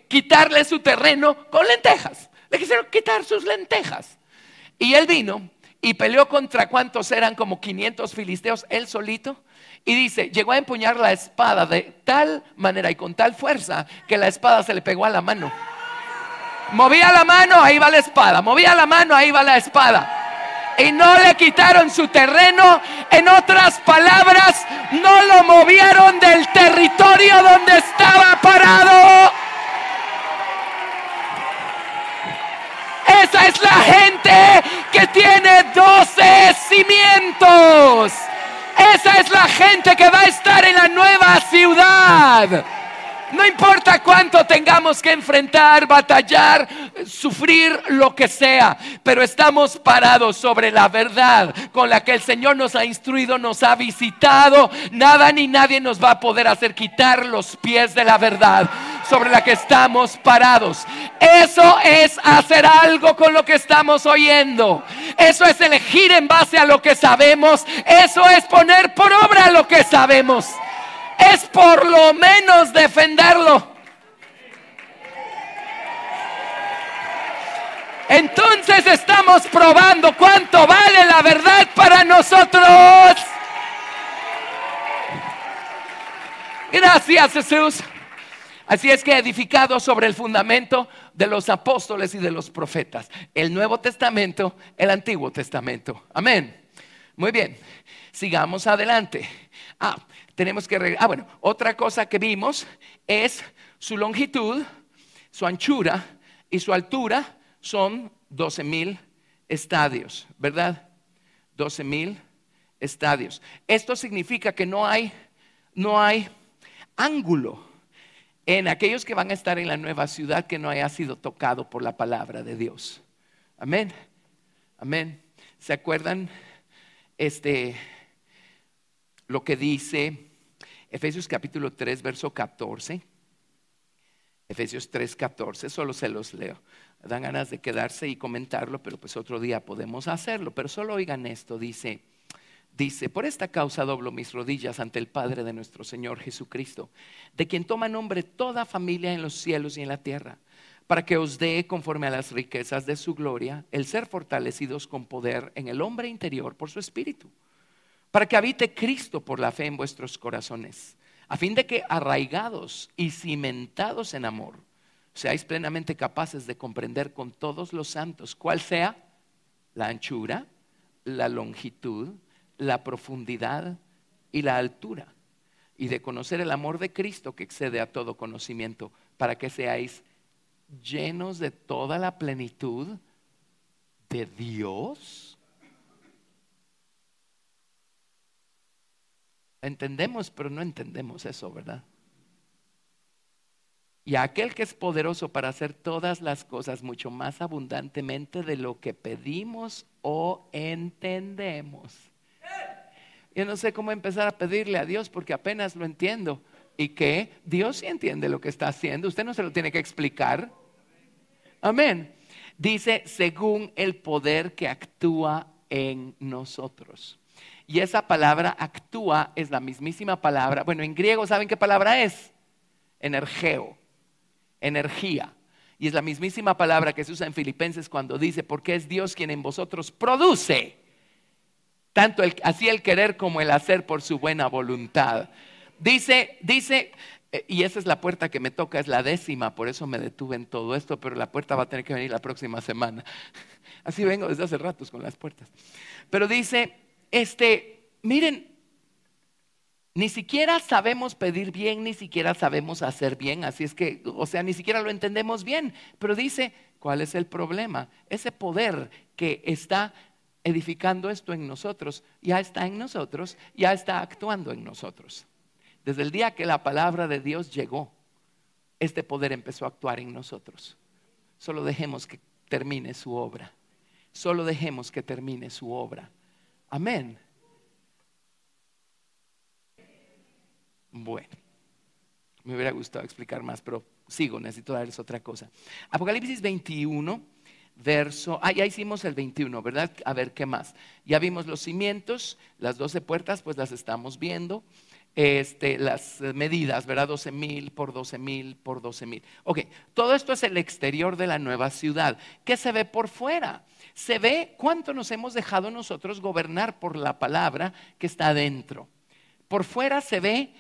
quitarle su terreno con lentejas. Le quisieron quitar sus lentejas. Y él vino y peleó contra, ¿cuántos eran? Como 500 filisteos, él solito. Y dice, llegó a empuñar la espada de tal manera y con tal fuerza que la espada se le pegó a la mano. Movía la mano, ahí va la espada. Movía la mano, ahí va la espada. Y no le quitaron su terreno. En otras palabras, no lo movieron del territorio donde estaba parado. Esa es la gente que tiene 12 cimientos. Esa es la gente que va a estar en la nueva ciudad. No importa cuánto tengamos que enfrentar, batallar, sufrir lo que sea, pero estamos parados sobre la verdad con la que el Señor nos ha instruido, nos ha visitado. Nada ni nadie nos va a poder hacer quitar los pies de la verdad sobre la que estamos parados. Eso es hacer algo con lo que estamos oyendo. Eso es elegir en base a lo que sabemos. Eso es poner por obra lo que sabemos. Es por lo menos defenderlo. Entonces estamos probando cuánto vale la verdad para nosotros. Gracias, Jesús. Así es que edificado sobre el fundamento de los apóstoles y de los profetas, el Nuevo Testamento, el Antiguo Testamento. Amén. Muy bien, sigamos adelante. Tenemos que bueno, otra cosa que vimos es su longitud, su anchura y su altura son 12,000 estadios, ¿verdad? 12,000 estadios. Esto significa que no hay ángulo en aquellos que van a estar en la nueva ciudad que no haya sido tocado por la palabra de Dios. Amén. Amén. ¿Se acuerdan lo que dice Efesios capítulo 3 verso 14? Efesios 3, 14, solo se los leo. Dan ganas de quedarse y comentarlo, pero pues otro día podemos hacerlo. Pero solo oigan esto, dice, por esta causa doblo mis rodillas ante el Padre de nuestro Señor Jesucristo, de quien toma nombre toda familia en los cielos y en la tierra, para que os dé, conforme a las riquezas de su gloria, el ser fortalecidos con poder en el hombre interior por su espíritu, para que habite Cristo por la fe en vuestros corazones, a fin de que arraigados y cimentados en amor, seáis plenamente capaces de comprender con todos los santos cuál sea la anchura, la longitud, la profundidad y la altura, y de conocer el amor de Cristo que excede a todo conocimiento, para que seáis llenos de toda la plenitud de Dios. Entendemos, pero no entendemos eso, ¿verdad? Y a aquel que es poderoso para hacer todas las cosas mucho más abundantemente de lo que pedimos o entendemos. Yo no sé cómo empezar a pedirle a Dios porque apenas lo entiendo. Y que Dios sí entiende lo que está haciendo. Usted no se lo tiene que explicar. Amén. Dice, según el poder que actúa en nosotros. Y esa palabra actúa es la mismísima palabra. Bueno, en griego, ¿saben qué palabra es? Energeo, energía. Y es la mismísima palabra que se usa en Filipenses cuando dice, porque es Dios quien en vosotros produce tanto así el querer como el hacer por su buena voluntad. Dice, y esa es la puerta que me toca, es la 10ª, por eso me detuve en todo esto, pero la puerta va a tener que venir la próxima semana. Así vengo desde hace ratos con las puertas. Pero dice, miren, ni siquiera sabemos pedir bien, ni siquiera sabemos hacer bien, así es que, o sea, ni siquiera lo entendemos bien. Pero dice, ¿cuál es el problema? Ese poder que está edificando esto en nosotros, ya está en nosotros, ya está actuando en nosotros. Desde el día que la palabra de Dios llegó, este poder empezó a actuar en nosotros. Solo dejemos que termine su obra. Solo dejemos que termine su obra. Amén. Bueno, me hubiera gustado explicar más, pero sigo, necesito darles otra cosa. Apocalipsis 21, verso, ya hicimos el 21, ¿verdad? A ver, ¿qué más? Ya vimos los cimientos, las 12 puertas, pues las estamos viendo. Las medidas, ¿verdad? 12,000 por 12,000 por 12,000. Ok, todo esto es el exterior de la nueva ciudad. ¿Qué se ve por fuera? Se ve cuánto nos hemos dejado nosotros gobernar por la palabra que está adentro. Por fuera se ve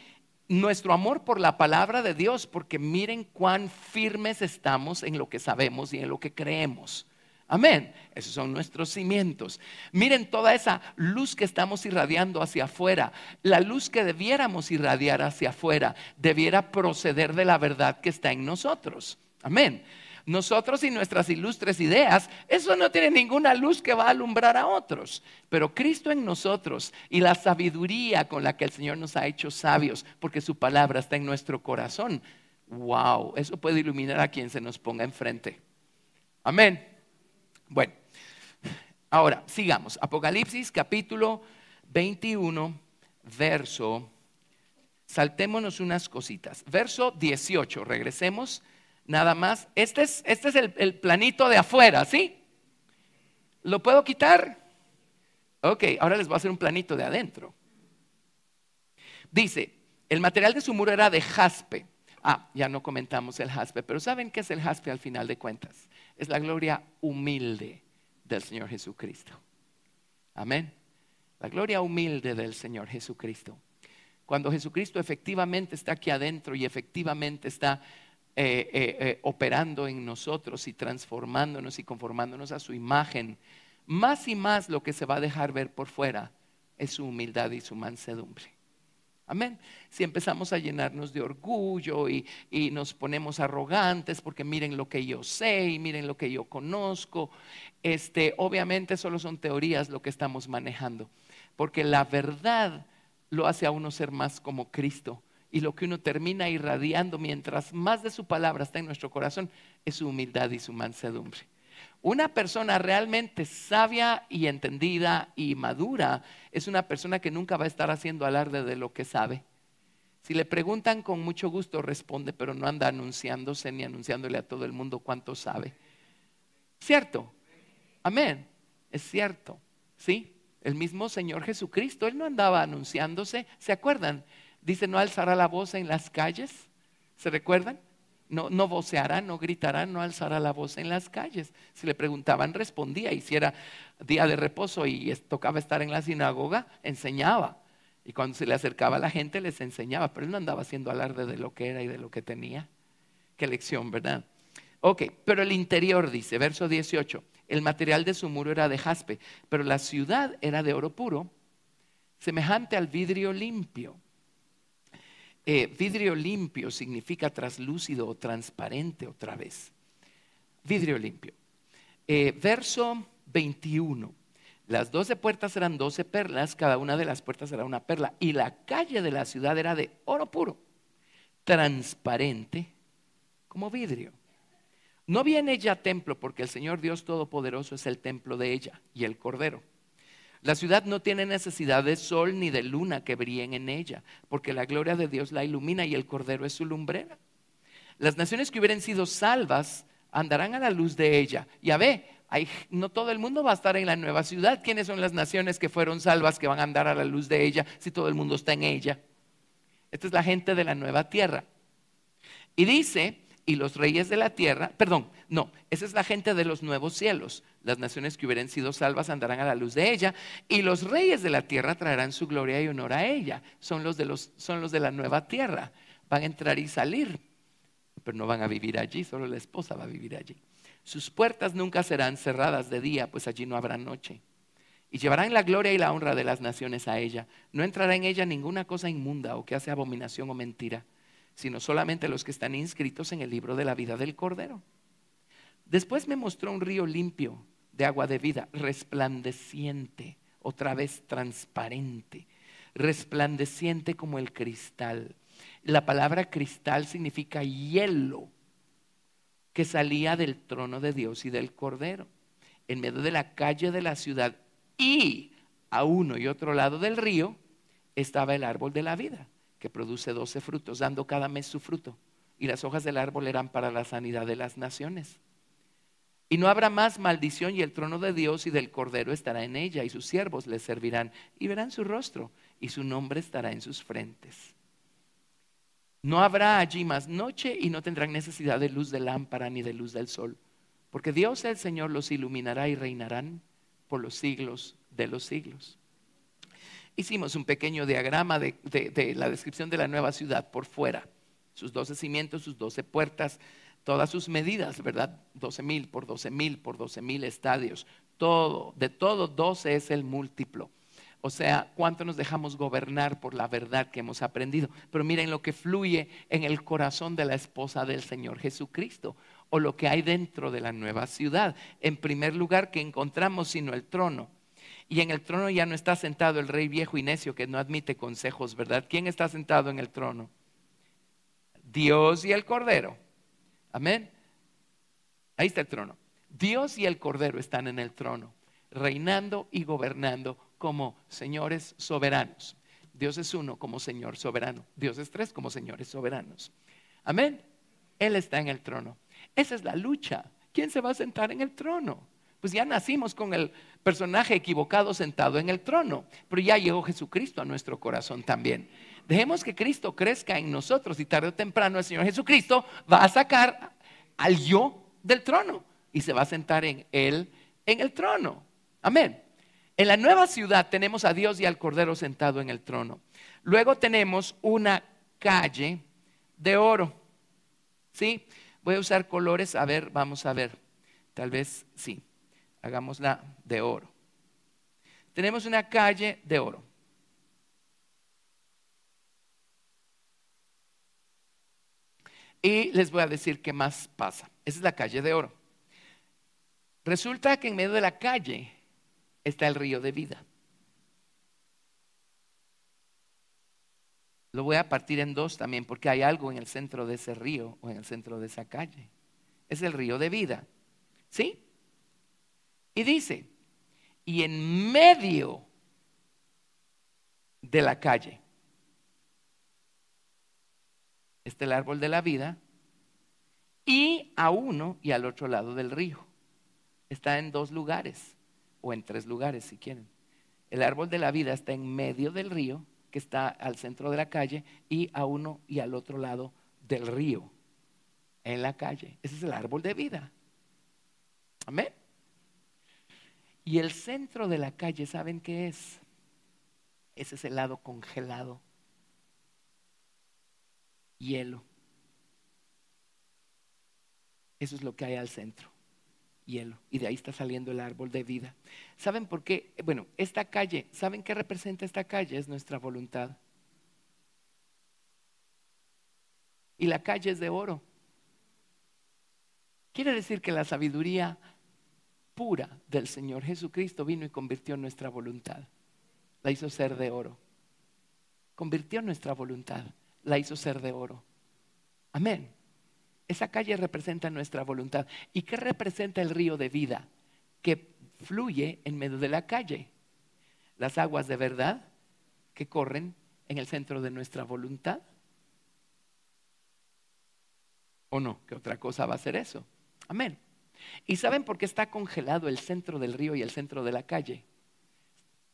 nuestro amor por la palabra de Dios, porque miren cuán firmes estamos en lo que sabemos y en lo que creemos. Amén. Esos son nuestros cimientos. Miren toda esa luz que estamos irradiando hacia afuera. La luz que debiéramos irradiar hacia afuera debiera proceder de la verdad que está en nosotros. Amén. Nosotros y nuestras ilustres ideas, eso no tiene ninguna luz que va a alumbrar a otros. Pero Cristo en nosotros y la sabiduría con la que el Señor nos ha hecho sabios, porque su palabra está en nuestro corazón. Wow, eso puede iluminar a quien se nos ponga enfrente. Amén. Bueno, ahora sigamos. Apocalipsis capítulo 21, verso, saltémonos unas cositas. Verso 18, regresemos. Nada más, este es el planito de afuera, ¿sí? ¿Lo puedo quitar? Ok, ahora les voy a hacer un planito de adentro. Dice, el material de su muro era de jaspe. Ya no comentamos el jaspe, pero ¿saben qué es el jaspe al final de cuentas? Es la gloria humilde del Señor Jesucristo. Amén. La gloria humilde del Señor Jesucristo. Cuando Jesucristo efectivamente está aquí adentro y efectivamente está operando en nosotros y transformándonos y conformándonos a su imagen, más y más lo que se va a dejar ver por fuera es su humildad y su mansedumbre. Amén. Si empezamos a llenarnos de orgullo y nos ponemos arrogantes porque miren lo que yo sé y miren lo que yo conozco, obviamente solo son teorías lo que estamos manejando, porque la verdad lo hace a uno ser más como Cristo. Y lo que uno termina irradiando mientras más de su palabra está en nuestro corazón es su humildad y su mansedumbre. Una persona realmente sabia y entendida y madura es una persona que nunca va a estar haciendo alarde de lo que sabe. Si le preguntan, con mucho gusto responde, pero no anda anunciándose ni anunciándole a todo el mundo cuánto sabe. ¿Cierto? Amén. Es cierto. ¿Sí? El mismo Señor Jesucristo, Él no andaba anunciándose. ¿Se acuerdan? Dice, no alzará la voz en las calles. ¿Se recuerdan? No voceará, no gritará, no alzará la voz en las calles. Si le preguntaban, respondía. Y si era día de reposo y tocaba estar en la sinagoga, enseñaba. Y cuando se le acercaba a la gente, les enseñaba. Pero él no andaba haciendo alarde de lo que era y de lo que tenía. Qué lección, ¿verdad? Ok, pero el interior dice, verso 18, el material de su muro era de jaspe, pero la ciudad era de oro puro, semejante al vidrio limpio. Vidrio limpio significa traslúcido o transparente otra vez. Vidrio limpio. Verso 21. Las 12 puertas eran 12 perlas, cada una de las puertas era una perla. Y la calle de la ciudad era de oro puro, transparente como vidrio. No había en ella templo, porque el Señor Dios Todopoderoso es el templo de ella y el Cordero. La ciudad no tiene necesidad de sol ni de luna que brillen en ella, porque la gloria de Dios la ilumina y el Cordero es su lumbrera. Las naciones que hubieran sido salvas andarán a la luz de ella. Ya ve, no todo el mundo va a estar en la nueva ciudad. ¿Quiénes son las naciones que fueron salvas que van a andar a la luz de ella si todo el mundo está en ella? Esta es la gente de la nueva tierra. Y dice, y los reyes de la tierra, perdón, no, esa es la gente de los nuevos cielos. Las naciones que hubieran sido salvas andarán a la luz de ella, y los reyes de la tierra traerán su gloria y honor a ella. Son los de la nueva tierra. Van a entrar y salir, pero no van a vivir allí, solo la esposa va a vivir allí. Sus puertas nunca serán cerradas de día, pues allí no habrá noche. Y llevarán la gloria y la honra de las naciones a ella. No entrará en ella ninguna cosa inmunda o que hace abominación o mentira, sino solamente los que están inscritos en el libro de la vida del Cordero. Después me mostró un río limpio de agua de vida, resplandeciente, otra vez transparente, resplandeciente como el cristal. La palabra cristal significa hielo, que salía del trono de Dios y del Cordero. En medio de la calle de la ciudad y a uno y otro lado del río estaba el árbol de la vida, que produce 12 frutos, dando cada mes su fruto. Y las hojas del árbol eran para la sanidad de las naciones. Y no habrá más maldición, y el trono de Dios y del Cordero estará en ella, y sus siervos les servirán, y verán su rostro, y su nombre estará en sus frentes. No habrá allí más noche, y no tendrán necesidad de luz de lámpara ni de luz del sol, porque Dios el Señor los iluminará y reinarán por los siglos de los siglos. Hicimos un pequeño diagrama de la descripción de la nueva ciudad por fuera. Sus 12 cimientos, sus 12 puertas, todas sus medidas, ¿verdad? 12,000 por 12,000 por 12,000 estadios. Todo, de todo 12 es el múltiplo. O sea, cuánto nos dejamos gobernar por la verdad que hemos aprendido. Pero miren lo que fluye en el corazón de la esposa del Señor Jesucristo, o lo que hay dentro de la nueva ciudad. En primer lugar, que encontramos sino el trono. Y en el trono ya no está sentado el rey viejo y necio que no admite consejos, ¿verdad? ¿Quién está sentado en el trono? Dios y el Cordero. Amén. Ahí está el trono. Dios y el Cordero están en el trono, reinando y gobernando como señores soberanos. Dios es uno como Señor soberano. Dios es tres como señores soberanos. Amén. Él está en el trono. Esa es la lucha. ¿Quién se va a sentar en el trono? Pues ya nacimos con el personaje equivocado sentado en el trono, pero ya llegó Jesucristo a nuestro corazón también. Dejemos que Cristo crezca en nosotros, y tarde o temprano el Señor Jesucristo va a sacar al yo del trono y se va a sentar en él en el trono. Amén. En la nueva ciudad tenemos a Dios y al Cordero sentado en el trono. Luego tenemos una calle de oro. ¿Sí? Voy a usar colores, a ver, vamos a ver. Tal vez sí. Hagámosla de oro. Tenemos una calle de oro. Y les voy a decir qué más pasa. Esa es la calle de oro. Resulta que en medio de la calle está el río de vida. Lo voy a partir en dos también, porque hay algo en el centro de ese río o en el centro de esa calle. Es el río de vida. ¿Sí? Y dice, y en medio de la calle está el árbol de la vida, y a uno y al otro lado del río. Está en dos lugares, o en tres lugares si quieren. El árbol de la vida está en medio del río, que está al centro de la calle, y a uno y al otro lado del río, en la calle. Ese es el árbol de vida. Amén. Y el centro de la calle, ¿saben qué es? Ese es el lado congelado. Hielo. Eso es lo que hay al centro. Hielo. Y de ahí está saliendo el árbol de vida. ¿Saben por qué? Bueno, esta calle, ¿saben qué representa esta calle? Es nuestra voluntad. Y la calle es de oro. Quiere decir que la sabiduría pura del Señor Jesucristo vino y convirtió nuestra voluntad. La hizo ser de oro. Convirtió nuestra voluntad. La hizo ser de oro. Amén. Esa calle representa nuestra voluntad. ¿Y qué representa el río de vida? Que fluye en medio de la calle. las aguas de verdad que corren en el centro de nuestra voluntad. ¿O no? ¿Qué otra cosa va a ser eso? Amén. ¿Y saben por qué está congelado el centro del río y el centro de la calle?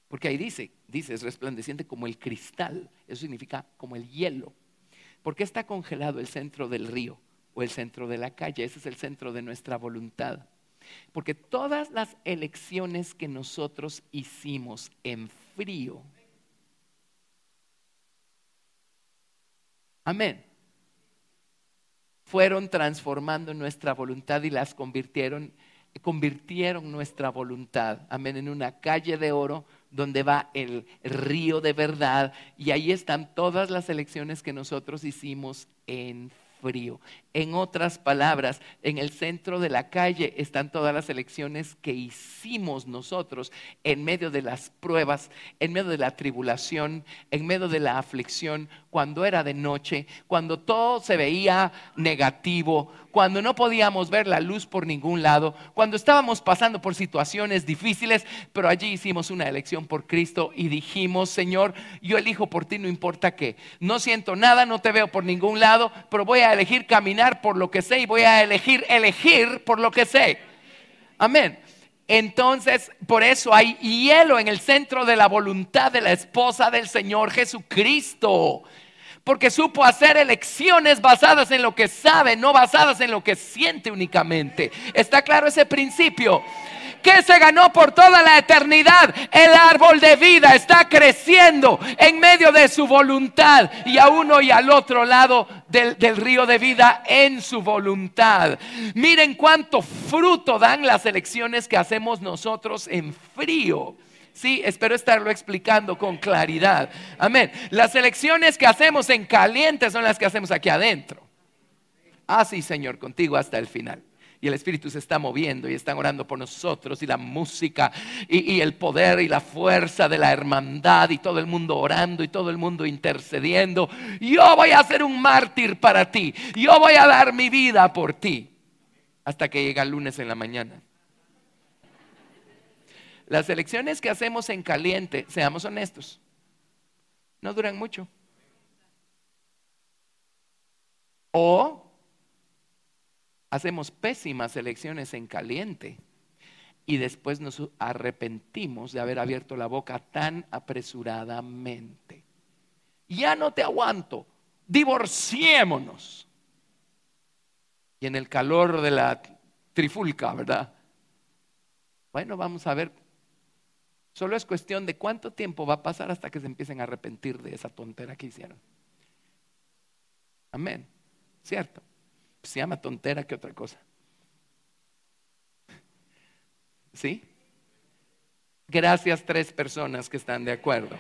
Porque ahí dice, es resplandeciente como el cristal. Eso significa como el hielo. ¿Por qué está congelado el centro del río o el centro de la calle? Ese es el centro de nuestra voluntad. Porque todas las elecciones que nosotros hicimos en frío, amén, fueron transformando nuestra voluntad y las convirtieron nuestra voluntad, amén, en una calle de oro donde va el río de verdad, y ahí están todas las elecciones que nosotros hicimos en frío. En otras palabras, en el centro de la calle están todas las elecciones que hicimos nosotros en medio de las pruebas, en medio de la tribulación, en medio de la aflicción, cuando era de noche, cuando todo se veía negativo, cuando no podíamos ver la luz por ningún lado, cuando estábamos pasando por situaciones difíciles, pero allí hicimos una elección por Cristo y dijimos: Señor, yo elijo por ti, no importa qué. No siento nada, no te veo por ningún lado, pero voy a elegir caminar por lo que sé y voy a elegir por lo que sé. Amén. Entonces, por eso hay hielo en el centro de la voluntad de la esposa del Señor Jesucristo. Porque supo hacer elecciones basadas en lo que sabe, no basadas en lo que siente únicamente. ¿Está claro ese principio? Que se ganó por toda la eternidad. El árbol de vida está creciendo en medio de su voluntad, y a uno y al otro lado del río de vida en su voluntad. Miren cuánto fruto dan las elecciones que hacemos nosotros en frío. Sí, espero estarlo explicando con claridad. Amén. Las elecciones que hacemos en caliente son las que hacemos aquí adentro. Ah, sí, Señor, contigo hasta el final. Y el Espíritu se está moviendo y están orando por nosotros, y la música y el poder y la fuerza de la hermandad, y todo el mundo orando y todo el mundo intercediendo. Yo voy a ser un mártir para ti. Yo voy a dar mi vida por ti. Hasta que llega el lunes en la mañana. Las elecciones que hacemos en caliente, seamos honestos, no duran mucho. O hacemos pésimas elecciones en caliente y después nos arrepentimos de haber abierto la boca tan apresuradamente. Ya no te aguanto, divorciémonos. Y en el calor de la trifulca, ¿verdad? Bueno, vamos a ver. Solo es cuestión de cuánto tiempo va a pasar hasta que se empiecen a arrepentir de esa tontera que hicieron. Amén. ¿Cierto? Se llama tontera que otra cosa. ¿Sí? Gracias, 3 personas que están de acuerdo.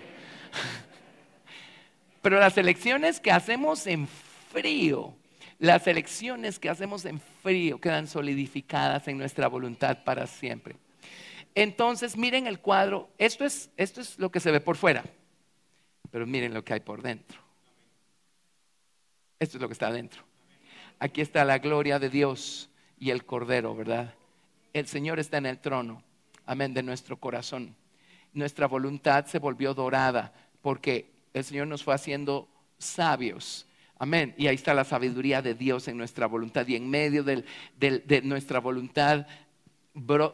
Pero las elecciones que hacemos en frío, quedan solidificadas en nuestra voluntad para siempre. Entonces, miren el cuadro. Esto es lo que se ve por fuera, pero miren lo que hay por dentro. Esto es lo que está adentro. Aquí está la gloria de Dios y el Cordero, ¿verdad? El Señor está en el trono, amén, de nuestro corazón. Nuestra voluntad se volvió dorada porque el Señor nos fue haciendo sabios. Amén. Y ahí está la sabiduría de Dios en nuestra voluntad, y en medio de nuestra voluntad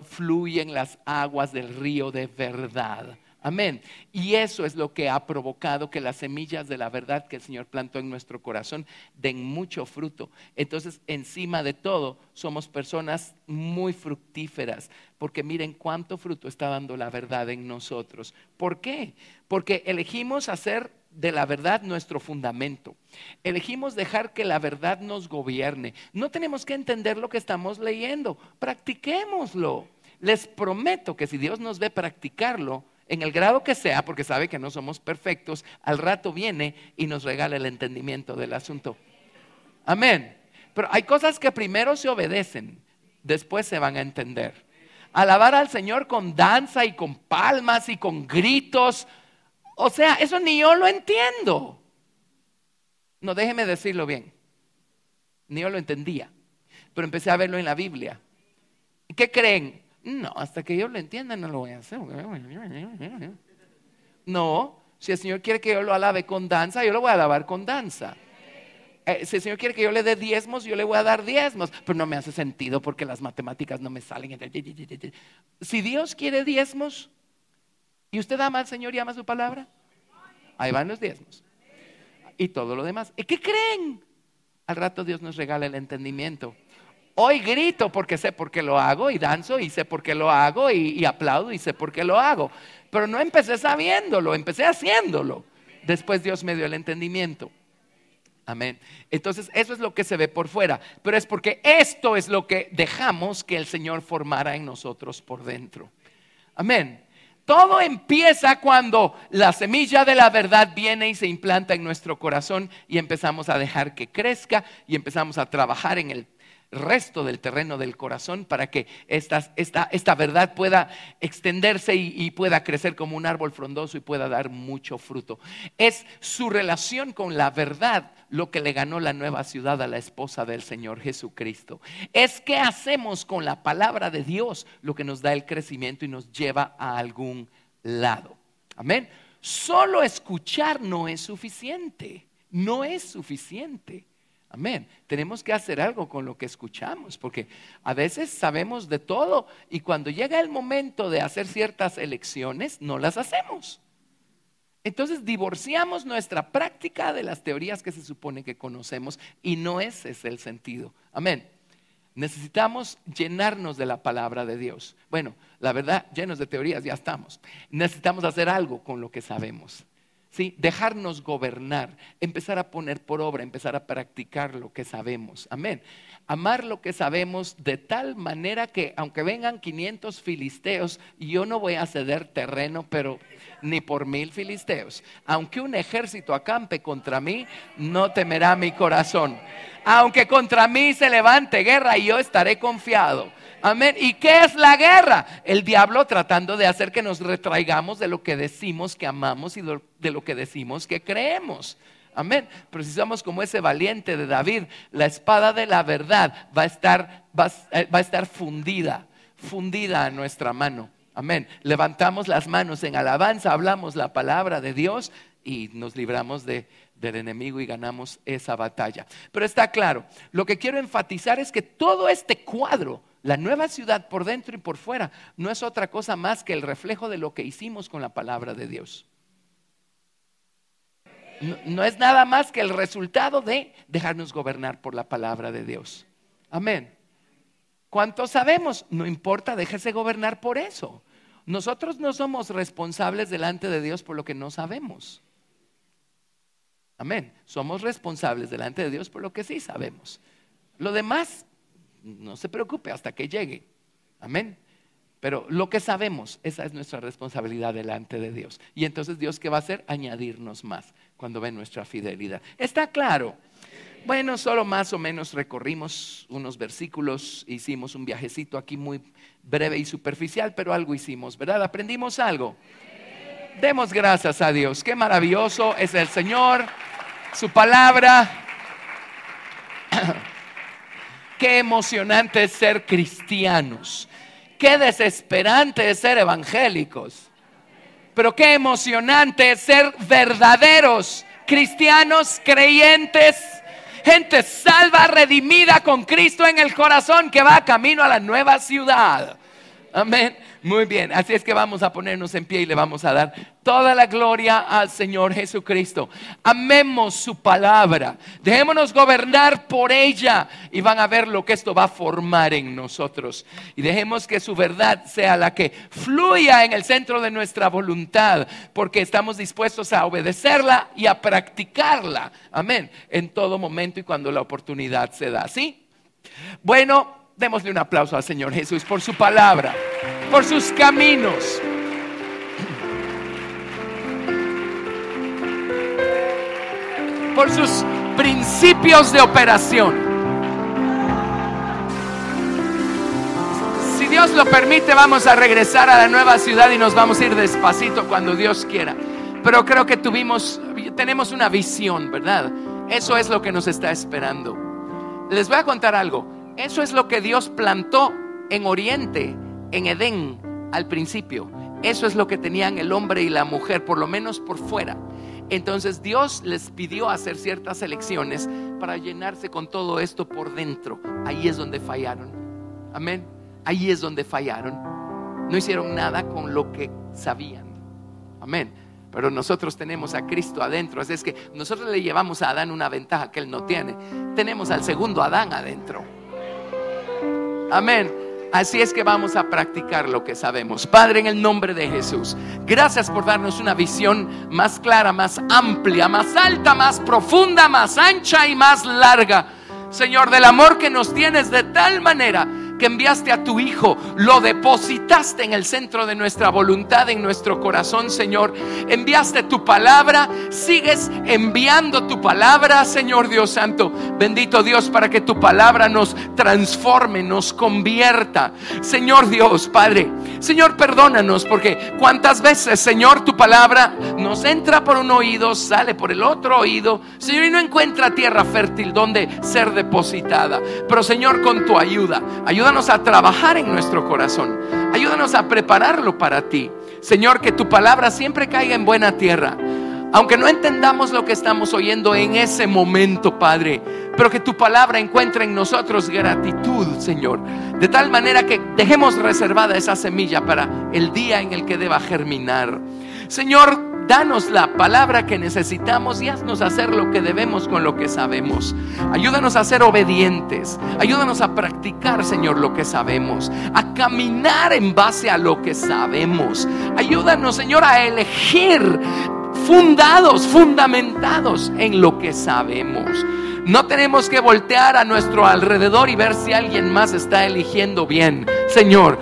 fluyen las aguas del río de verdad. Amén. Y eso es lo que ha provocado que las semillas de la verdad que el Señor plantó en nuestro corazón den mucho fruto. Entonces, encima de todo, somos personas muy fructíferas, porque miren cuánto fruto está dando la verdad en nosotros. ¿Por qué? Porque elegimos hacer de la verdad nuestro fundamento. Elegimos dejar que la verdad nos gobierne. No tenemos que entender lo que estamos leyendo, practiquémoslo. Les prometo que si Dios nos ve practicarlo, en el grado que sea, porque sabe que no somos perfectos, al rato viene y nos regala el entendimiento del asunto. Amén. Pero hay cosas que primero se obedecen, después se van a entender. Alabar al Señor con danza y con palmas y con gritos, o sea, eso ni yo lo entiendo. No, déjeme decirlo bien. Ni yo lo entendía, pero empecé a verlo en la Biblia. ¿Qué creen? No, hasta que yo lo entienda no lo voy a hacer. No, si el Señor quiere que yo lo alabe con danza, yo lo voy a alabar con danza. Si el Señor quiere que yo le dé diezmos, yo le voy a dar diezmos. Pero no me hace sentido porque las matemáticas no me salen. Si Dios quiere diezmos y usted ama al Señor y ama su palabra, ahí van los diezmos y todo lo demás. ¿Y qué creen? Al rato Dios nos regala el entendimiento. Hoy grito porque sé por qué lo hago, y danzo y sé por qué lo hago, y aplaudo y sé por qué lo hago. Pero no empecé sabiéndolo, empecé haciéndolo. Después Dios me dio el entendimiento. Amén. Entonces eso es lo que se ve por fuera, pero es porque esto es lo que dejamos que el Señor formara en nosotros por dentro. Amén. Todo empieza cuando la semilla de la verdad viene y se implanta en nuestro corazón, y empezamos a dejar que crezca y empezamos a trabajar en el resto del terreno del corazón para que esta verdad pueda extenderse y pueda crecer como un árbol frondoso y pueda dar mucho fruto. Es su relación con la verdad lo que le ganó la nueva ciudad a la esposa del Señor Jesucristo. Es qué hacemos con la palabra de Dios lo que nos da el crecimiento y nos lleva a algún lado. Amén. Solo escuchar no es suficiente. No es suficiente. Amén. Tenemos que hacer algo con lo que escuchamos, porque a veces sabemos de todo y cuando llega el momento de hacer ciertas elecciones no las hacemos. Entonces divorciamos nuestra práctica de las teorías que se supone que conocemos, y no ese es el sentido. Amén. Necesitamos llenarnos de la palabra de Dios. Bueno, la verdad, llenos de teorías ya estamos. Necesitamos hacer algo con lo que sabemos. ¿Sí? Dejarnos gobernar, empezar a poner por obra, empezar a practicar lo que sabemos. Amén. Amar lo que sabemos de tal manera que aunque vengan 500 filisteos, yo no voy a ceder terreno, pero ni por 1000 filisteos. Aunque un ejército acampe contra mí, no temerá mi corazón. Aunque contra mí se levante guerra, yo estaré confiado. Amén. ¿Y qué es la guerra? El diablo tratando de hacer que nos retraigamos de lo que decimos que amamos y de lo que decimos que creemos. Amén. Pero si somos como ese valiente de David, la espada de la verdad va a estar fundida en nuestra mano. Amén. Levantamos las manos en alabanza, hablamos la palabra de Dios y nos libramos del enemigo y ganamos esa batalla. Pero está claro, lo que quiero enfatizar es que todo este cuadro, la nueva ciudad por dentro y por fuera, no es otra cosa más que el reflejo de lo que hicimos con la palabra de Dios. No es nada más que el resultado de dejarnos gobernar por la palabra de Dios. Amén. ¿Cuánto sabemos? No importa, déjese gobernar por eso. Nosotros no somos responsables delante de Dios por lo que no sabemos. Amén. Somos responsables delante de Dios por lo que sí sabemos. Lo demás, no se preocupe hasta que llegue. Amén. Pero lo que sabemos, esa es nuestra responsabilidad delante de Dios. Y entonces Dios, ¿qué va a hacer? Añadirnos más cuando ve nuestra fidelidad. ¿Está claro? Bueno, solo más o menos recorrimos unos versículos, hicimos un viajecito aquí muy breve y superficial, pero algo hicimos, ¿verdad? ¿Aprendimos algo? Demos gracias a Dios. Qué maravilloso es el Señor, su palabra. Qué emocionante es ser cristianos. Qué desesperante es ser evangélicos. Pero qué emocionante es ser verdaderos cristianos, creyentes, gente salva, redimida con Cristo en el corazón, que va camino a la nueva ciudad. Amén. Muy bien, así es que vamos a ponernos en pie y le vamos a dar toda la gloria al Señor Jesucristo. Amemos su palabra, dejémonos gobernar por ella y van a ver lo que esto va a formar en nosotros. Y dejemos que su verdad sea la que fluya en el centro de nuestra voluntad, porque estamos dispuestos a obedecerla y a practicarla. Amén. En todo momento y cuando la oportunidad se da. ¿Sí? Bueno, démosle un aplauso al Señor Jesús por su palabra, por sus caminos. Por sus principios de operación. Si Dios lo permite, vamos a regresar a la nueva ciudad y nos vamos a ir despacito cuando Dios quiera. Pero creo que tenemos una visión, ¿verdad? Eso es lo que nos está esperando. Les voy a contar algo. Eso es lo que Dios plantó en Oriente, en Edén, al principio. Eso es lo que tenían el hombre y la mujer, por lo menos por fuera. Entonces Dios les pidió hacer ciertas elecciones para llenarse con todo esto por dentro. Ahí es donde fallaron. Amén. Ahí es donde fallaron. No hicieron nada con lo que sabían. Amén. Pero nosotros tenemos a Cristo adentro. Así es que nosotros le llevamos a Adán una ventaja que él no tiene. Tenemos al segundo Adán adentro. Amén. Así es que vamos a practicar lo que sabemos. Padre, en el nombre de Jesús, gracias por darnos una visión más clara, más amplia, más alta, más profunda, más ancha y más larga, Señor, del amor que nos tienes de tal manera que enviaste a tu Hijo, lo depositaste en el centro de nuestra voluntad, en nuestro corazón, Señor. Enviaste tu palabra, sigues enviando tu palabra, Señor Dios Santo. Bendito Dios, para que tu palabra nos transforme, nos convierta, Señor Dios, Padre. Señor, perdónanos, porque cuántas veces, Señor, tu palabra nos entra por un oído, sale por el otro oído, Señor, y no encuentra tierra fértil donde ser depositada. Pero Señor, con tu ayuda, ayúdanos a trabajar en nuestro corazón. Ayúdanos a prepararlo para ti, Señor, que tu palabra siempre caiga en buena tierra, aunque no entendamos lo que estamos oyendo en ese momento, Padre, pero que tu palabra encuentre en nosotros gratitud, Señor, de tal manera que dejemos reservada esa semilla para el día en el que deba germinar. Señor, danos la palabra que necesitamos y haznos hacer lo que debemos con lo que sabemos. Ayúdanos a ser obedientes. Ayúdanos a practicar, Señor, lo que sabemos, a caminar en base a lo que sabemos. Ayúdanos, Señor, a elegir fundamentados en lo que sabemos. No tenemos que voltear a nuestro alrededor y ver si alguien más está eligiendo bien, Señor.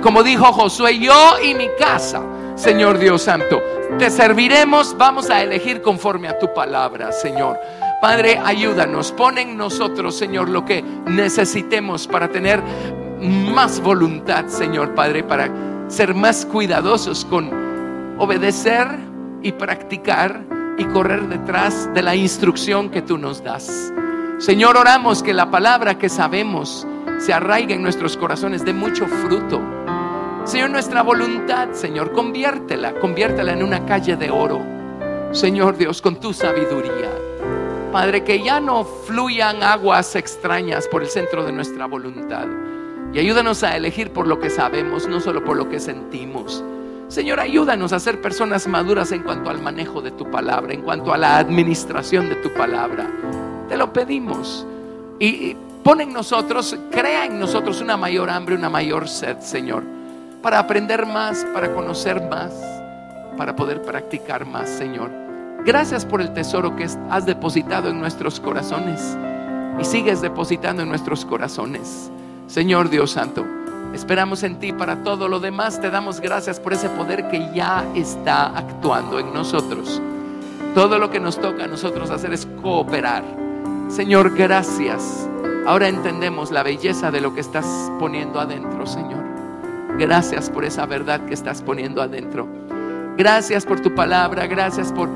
Como dijo Josué, yo y mi casa, Señor Dios Santo, te serviremos. Vamos a elegir conforme a tu palabra, Señor. Padre, ayúdanos, pon en nosotros, Señor, lo que necesitemos para tener más voluntad, Señor, Padre, para ser más cuidadosos con obedecer y practicar y correr detrás de la instrucción que tú nos das. Señor, oramos que la palabra que sabemos se arraigue en nuestros corazones, de mucho fruto. Señor, nuestra voluntad, Señor, conviértela en una calle de oro, Señor Dios, con tu sabiduría. Padre, que ya no fluyan aguas extrañas por el centro de nuestra voluntad. Y ayúdanos a elegir por lo que sabemos, no solo por lo que sentimos. Señor, ayúdanos a ser personas maduras en cuanto al manejo de tu palabra, en cuanto a la administración de tu palabra. Te lo pedimos. Y pon en nosotros, crea en nosotros una mayor hambre, una mayor sed, Señor, para aprender más, para conocer más, para poder practicar más, Señor. Gracias por el tesoro que has depositado en nuestros corazones y sigues depositando en nuestros corazones, Señor Dios Santo. Esperamos en ti para todo lo demás. Te damos gracias por ese poder que ya está actuando en nosotros. Todo lo que nos toca a nosotros hacer es cooperar. Señor, gracias. Ahora entendemos la belleza de lo que estás poniendo adentro, Señor. Gracias por esa verdad que estás poniendo adentro. Gracias por tu palabra. Gracias por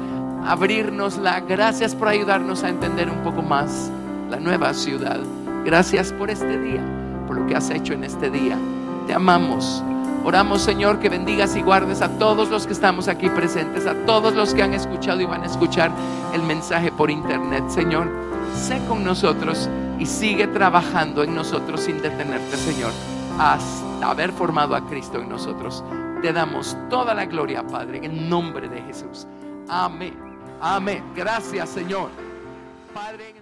abrirnosla. Gracias por ayudarnos a entender un poco más la nueva ciudad. Gracias por este día, por lo que has hecho en este día. Te amamos. Oramos, Señor, que bendigas y guardes a todos los que estamos aquí presentes, a todos los que han escuchado y van a escuchar el mensaje por internet. Señor, sé con nosotros y sigue trabajando en nosotros sin detenerte, Señor, hasta haber formado a Cristo en nosotros. Te damos toda la gloria, Padre, en el nombre de Jesús. Amén. Amén. Gracias, Señor. Padre.